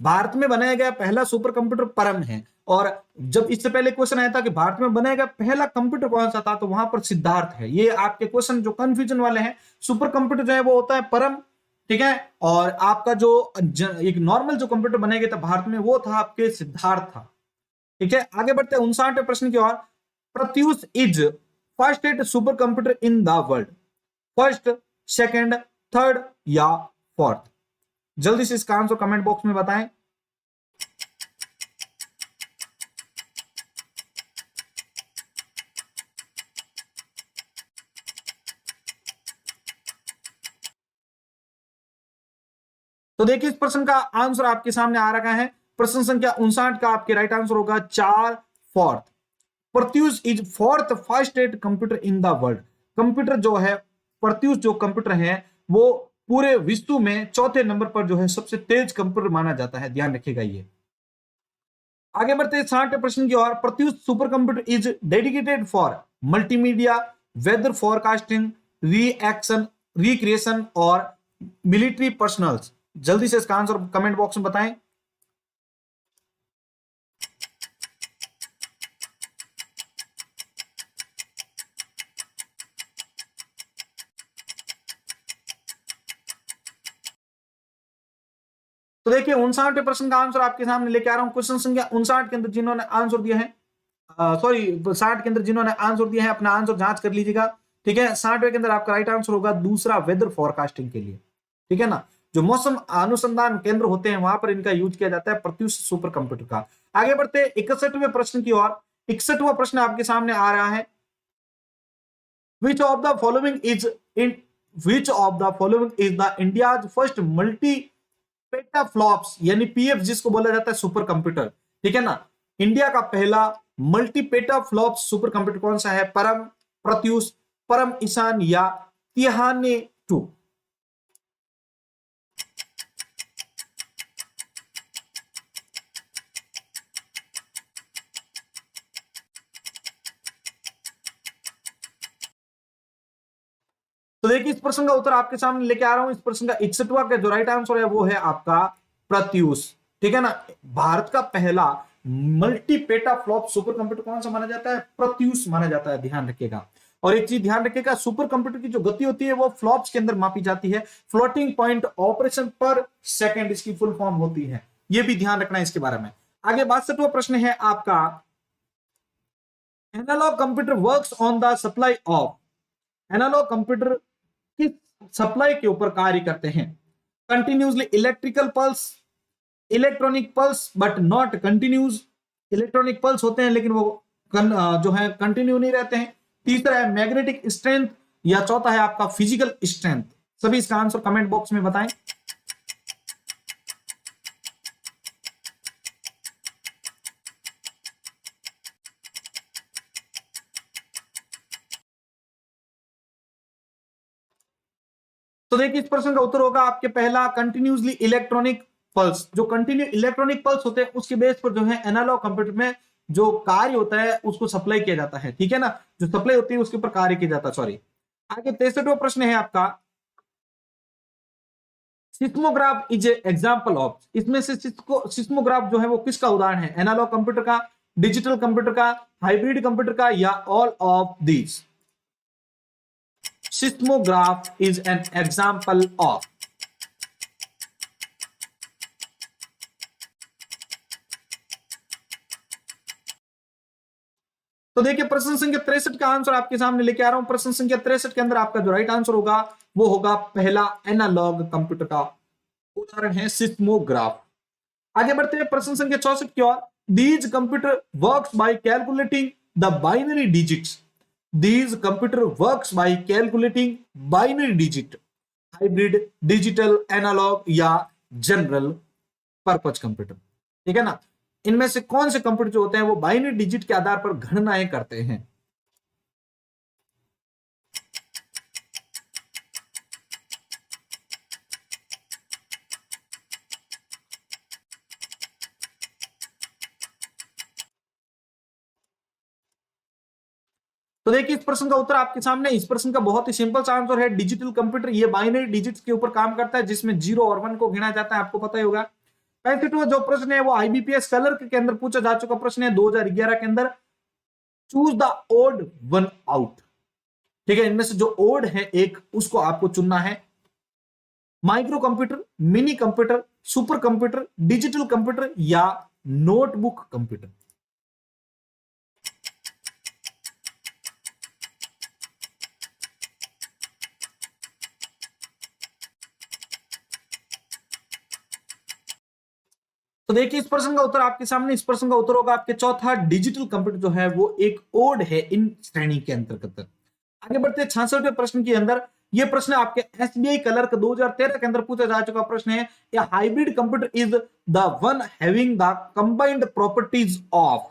भारत में बनाया गया पहला सुपर कंप्यूटर परम है। और जब इससे पहले क्वेश्चन आया था कि भारत में बनाया गया पहला कंप्यूटर कौन सा था, तो वहां पर सिद्धार्थ है। ये आपके क्वेश्चन जो कंफ्यूजन वाले हैं, सुपर कंप्यूटर जो है वो होता है परम, ठीक है, और आपका जो एक नॉर्मल जो कंप्यूटर बनाया गया था भारत में वो था आपके सिद्धार्थ था। ठीक है, आगे बढ़ते हैं 59वें प्रश्न की ओर। Pratyush is first super computer in the world. First, second, third या फोर्थ। जल्दी से इसका आंसर कमेंट बॉक्स में बताएं। तो देखिए इस प्रश्न का आंसर आपके सामने आ रखा है। प्रश्न संख्या 59 का आपके राइट आंसर होगा 4, fourth. Pratyush is fourth first computer in the world. Computer जो है, प्रत्यूष जो कंप्यूटर है वो पूरे विश्व में चौथे नंबर पर जो है सबसे तेज कंप्यूटर माना जाता है, ध्यान रखिएगा ये। आगे बढ़ते हैं 60 प्रश्न की ओर। Pratyush super computer is dedicated for multimedia, weather forecasting, reaction recreation और मिलिट्री पर्सनल्स। जल्दी से इसका आंसर कमेंट बॉक्स में बताएं। तो देखिए 59वें प्रश्न का आंसर आपके सामने लेके आ रहा हूं। क्वेश्चन संख्या 59 के अंदर जिन्होंने आंसर दिया है सॉरी 60 के अंदर जिन्होंने आंसर दिया है अपना आंसर जांच कर लीजिएगा, ठीक है। 60वें के अंदर आपका राइट आंसर होगा दूसरा, वेदर फोरकास्टिंग के लिए, ठीक है ना। जो मौसम अनुसंधान केंद्र होते हैं वहां पर इनका यूज किया जाता है प्रत्यूष सुपर कंप्यूटर का। आगे बढ़ते 61वें प्रश्न की ओर। 61वां प्रश्न आपके सामने आ रहा है, which of the following is in which of the following is the India's first multi petaflops यानी पीएफ जिसको बोला जाता है सुपर कंप्यूटर, ठीक है ना। इंडिया का पहला मल्टी पेटाफ्लॉप्स सुपर कंप्यूटर कौन सा है? परम, प्रत्यूष, परम ईशान या तिहाने 2? तो देखिए इस प्रश्न का उत्तर आपके सामने लेके आ रहा हूं। इस प्रश्न का 61वां का जो राइट आंसर है वो है आपका प्रत्यूष, ठीक है ना। भारत का पहला मल्टी पेटाफ्लॉप सुपर कंप्यूटर कौन सा माना जाता है? प्रत्यूष माना जाता है, ध्यान रखिएगा। और एक चीज ध्यान रखिएगा, सुपर कंप्यूटर की जो गति होती है वो फ्लॉप्स के अंदर मापी जाती है, फ्लोटिंग पॉइंट ऑपरेशन पर सेकेंड इसकी फुल फॉर्म होती है, ये भी ध्यान रखना है इसके बारे में। आगे 62वां प्रश्न है आपका, analog computer works on the supply of, analog computer किस सप्लाई के ऊपर कार्य करते हैं? Continuously electrical pulse, electronic pulse but not continuous, electronic pulse होते हैं लेकिन वो जो है कंटिन्यू नहीं रहते हैं। तीसरा है मैग्नेटिक स्ट्रेंथ, या चौथा है आपका फिजिकल स्ट्रेंथ। सभी इसका आंसर कमेंट बॉक्स में बताएं। तो देखिए इस प्रश्न का उत्तर होगा आपके पहला, कंटिन्यूसली इलेक्ट्रॉनिक पल्स। जो कंटिन्यू इलेक्ट्रॉनिक पल्स होते हैं उसके बेस पर जो है एनालॉग कंप्यूटर में जो कार्य होता है उसको सप्लाई किया जाता है, ठीक है ना। जो सप्लाई होती है उसके ऊपर कार्य किया जाता है, सॉरी। आगे 63वां प्रश्न है आपका, seismograph is a example of, इसमें से सिस्मोग्राफ जो है वो किसका उदाहरण है? एनालॉग कंप्यूटर का, डिजिटल कंप्यूटर का, हाइब्रिड कंप्यूटर का, या all of these? Seismograph is an example of, तो देखिए प्रश्न संख्या 63 का आंसर आपके सामने लेके आ रहा हूं। प्रश्न संख्या 63 के अंदर आपका जो राइट आंसर होगा वो होगा पहला, एनालॉग कंप्यूटर का उदाहरण है सिस्मोग्राफ। आगे बढ़ते हैं प्रश्न संख्या 64 की ओर। These computer works by calculating the binary digits, these computer works by calculating binary digit, hybrid, digital, analog या जनरल पर्पज कंप्यूटर, ठीक है ना। इनमें से कौन से कंप्यूटर जो होते हैं वो बाइनरी डिजिट के आधार पर गणनाएं करते हैं? तो देखिए इस प्रश्न का उत्तर आपके सामने, इस प्रश्न का बहुत ही सिंपल सा आंसर है डिजिटल कंप्यूटर। ये बाइनरी डिजिट्स के ऊपर काम करता है जिसमें 0 और 1 को गिना जाता है, आपको पता ही होगा। 65वां जो प्रश्न है वो आईबीपीएस कलर के अंदर पूछा जा चुका प्रश्न है 2011 के अंदर। Choose the odd one out, ठीक है। इनमें से जो ओड है एक, उसको आपको चुनना है। Micro computer, mini computer, super computer, digital computer या नोटबुक कंप्यूटर? तो देखिए इस प्रश्न का उत्तर आपके सामने, इस प्रश्न का उत्तर होगा आपके चौथा, डिजिटल कंप्यूटर जो है वो एक ओड है इन श्रेणी के अंतर्गत। आगे बढ़ते हैं 66वें प्रश्न के अंदर। ये प्रश्न आपके एसबीआई क्लर्क 2013 के अंदर पूछा जा चुका प्रश्न है। A hybrid computer is the one having the combined properties of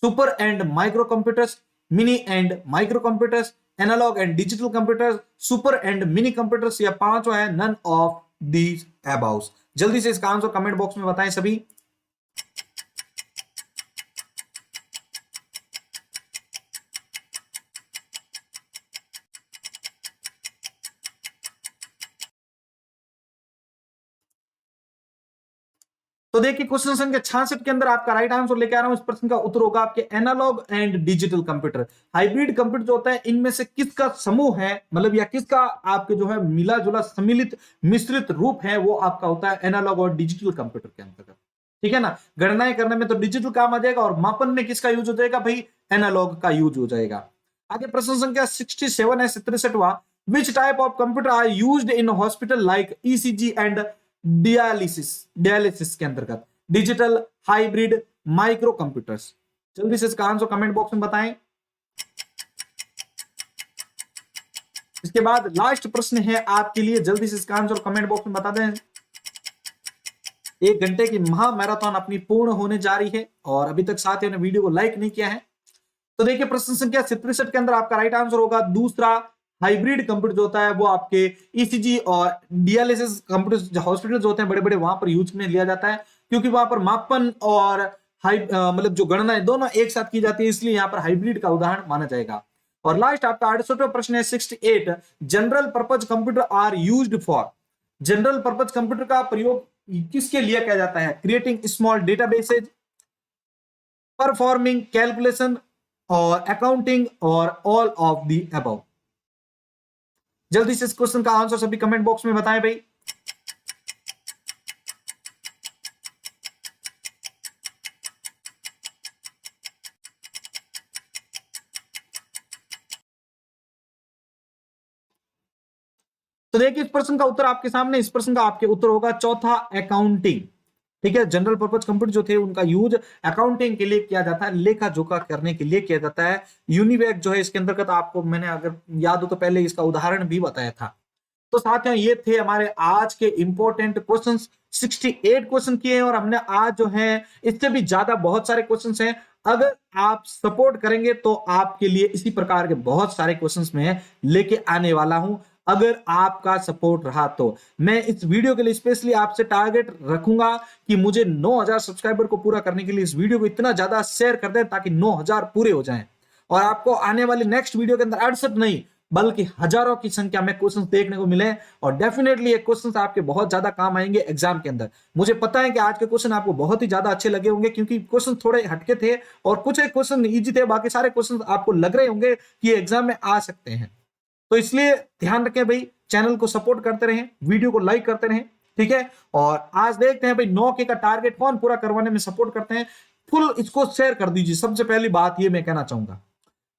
super and micro computers, mini and micro computers, analog and digital computers, super and mini computers, या पांचवा है नन ऑफ दीज अबाउट? जल्दी से इसका answer comment box में बताएं सभी। तो देखिए क्वेश्चन संख्या 66 के अंदर आपका राइट आंसर लेके आ रहा हूं। इस प्रश्न का उत्तर होगा आपके analog and digital computer. Hybrid computer जो होता है इनमें से किसका समूह है, मतलब या किसका आपके जो है मिला जुला सम्मिलित मिश्रित रूप है, वो आपका होता है एनालॉग और डिजिटल कंप्यूटर के अंतर्गत, ठीक है ना। गणनाएं करने में तो डिजिटल काम आ जाएगा और मापन में किसका यूज हो जाएगा भाई, एनालॉग का यूज हो जाएगा। आगे प्रश्न संख्या 67 है, 63वां। Which type of computer are used in hospital like ECG and dialysis, dialysis के अंतर्गत डिजिटल, हाइब्रिड, माइक्रो कंप्यूटर्स। जल्दी से इसका आंसर कमेंट बॉक्स में बताएं। इसके बाद लास्ट प्रश्न है आपके लिए, जल्दी से इसका आंसर कमेंट बॉक्स में बता दें। 1 घंटे की महा मैराथन अपनी पूर्ण होने जा रही है और अभी तक साथियों ने वीडियो को लाइक नहीं किया है तो देखिए प्रश्न संख्या 63 के अंदर आपका राइट आंसर होगा दूसरा, हाइब्रिड कंप्यूटर जो होता है वो आपके ईसीजी और डियालिसिस कंप्यूटर हॉस्पिटल जो होते हैं बड़े बड़े वहां पर यूज में लिया जाता है, क्योंकि वहां पर मापन और मतलब जो गणना है दोनों एक साथ की जाती है, इसलिए यहाँ पर हाइब्रिड का उदाहरण माना जाएगा। और लास्ट आपका 68वां प्रश्न है 68, general purpose computer are used for, general purpose computer का प्रयोग किसके लिए किया जाता है, creating small databases, performing calculation और अकाउंटिंग और ऑल ऑफ द अबव। जल्दी से इस क्वेश्चन का आंसर सभी कमेंट बॉक्स में बताएं भाई। तो देखिए इस प्रश्न का उत्तर आपके सामने, इस प्रश्न का आपके उत्तर होगा चौथा, अकाउंटिंग। ठीक है, जनरल पर्पज कंप्यूटर जो थे उनका यूज अकाउंटिंग के लिए किया जाता है, लेखा जोखा करने के लिए किया जाता है। यूनिवैक जो है इसके अंतर्गत आपको मैंने अगर याद हो तो पहले इसका उदाहरण भी बताया था। तो साथियों ये थे हमारे आज के इंपॉर्टेंट क्वेश्चंस, 68 क्वेश्चन किए हैं और हमने आज जो है इससे भी ज्यादा बहुत सारे क्वेश्चंस हैं। अगर आप सपोर्ट करेंगे तो आपके लिए इसी प्रकार के बहुत सारे क्वेश्चंस में लेके आने वाला हूं। अगर आपका सपोर्ट रहा तो मैं इस वीडियो के लिए स्पेशली आपसे टारगेट रखूंगा कि मुझे 9000 सब्सक्राइबर को पूरा करने के लिए इस वीडियो को इतना ज्यादा शेयर कर दें ताकि 9000 पूरे हो जाएं और आपको आने वाली नेक्स्ट वीडियो के अंदर 68 नहीं बल्कि हजारों की संख्या में क्वेश्चंस देखने को मिले और डेफिनेटली ये क्वेश्चंस आपके बहुत ज्यादा काम आएंगे एग्जाम के अंदर। मुझे पता है कि आज के क्वेश्चन आपको बहुत ही ज्यादा अच्छे लगे होंगे क्योंकि क्वेश्चन थोड़े हटके थे और कुछ एक क्वेश्चन इजी थे, बाकी सारे क्वेश्चन आपको लग रहे होंगे कि एग्जाम में आ सकते हैं। तो इसलिए ध्यान रखें भाई, चैनल को सपोर्ट करते रहें, वीडियो को लाइक करते रहें, ठीक है। और आज देखते हैं भाई 9K का टारगेट कौन पूरा करवाने में सपोर्ट करते हैं। फुल इसको शेयर कर दीजिए, सबसे पहली बात ये मैं कहना चाहूंगा,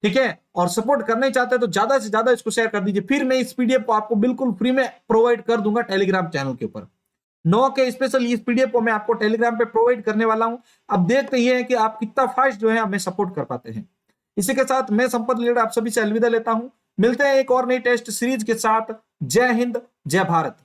ठीक है। और सपोर्ट करना ही चाहते हैं तो ज्यादा से ज्यादा इसको शेयर कर दीजिए। फिर मैं इस पीडीएफ को आपको बिल्कुल फ्री में प्रोवाइड कर दूंगा टेलीग्राम चैनल के ऊपर। 9K स्पेशल इस पीडीएफ को मैं आपको टेलीग्राम पे प्रोवाइड करने वाला हूं। अब देखते हैं कि आप कितना फास्ट जो है हमें सपोर्ट कर पाते हैं। इसी के साथ मैं संपत लीडर आप सभी से अलविदा लेता हूं। मिलते हैं एक और नई टेस्ट सीरीज के साथ। जय हिंद, जय भारत।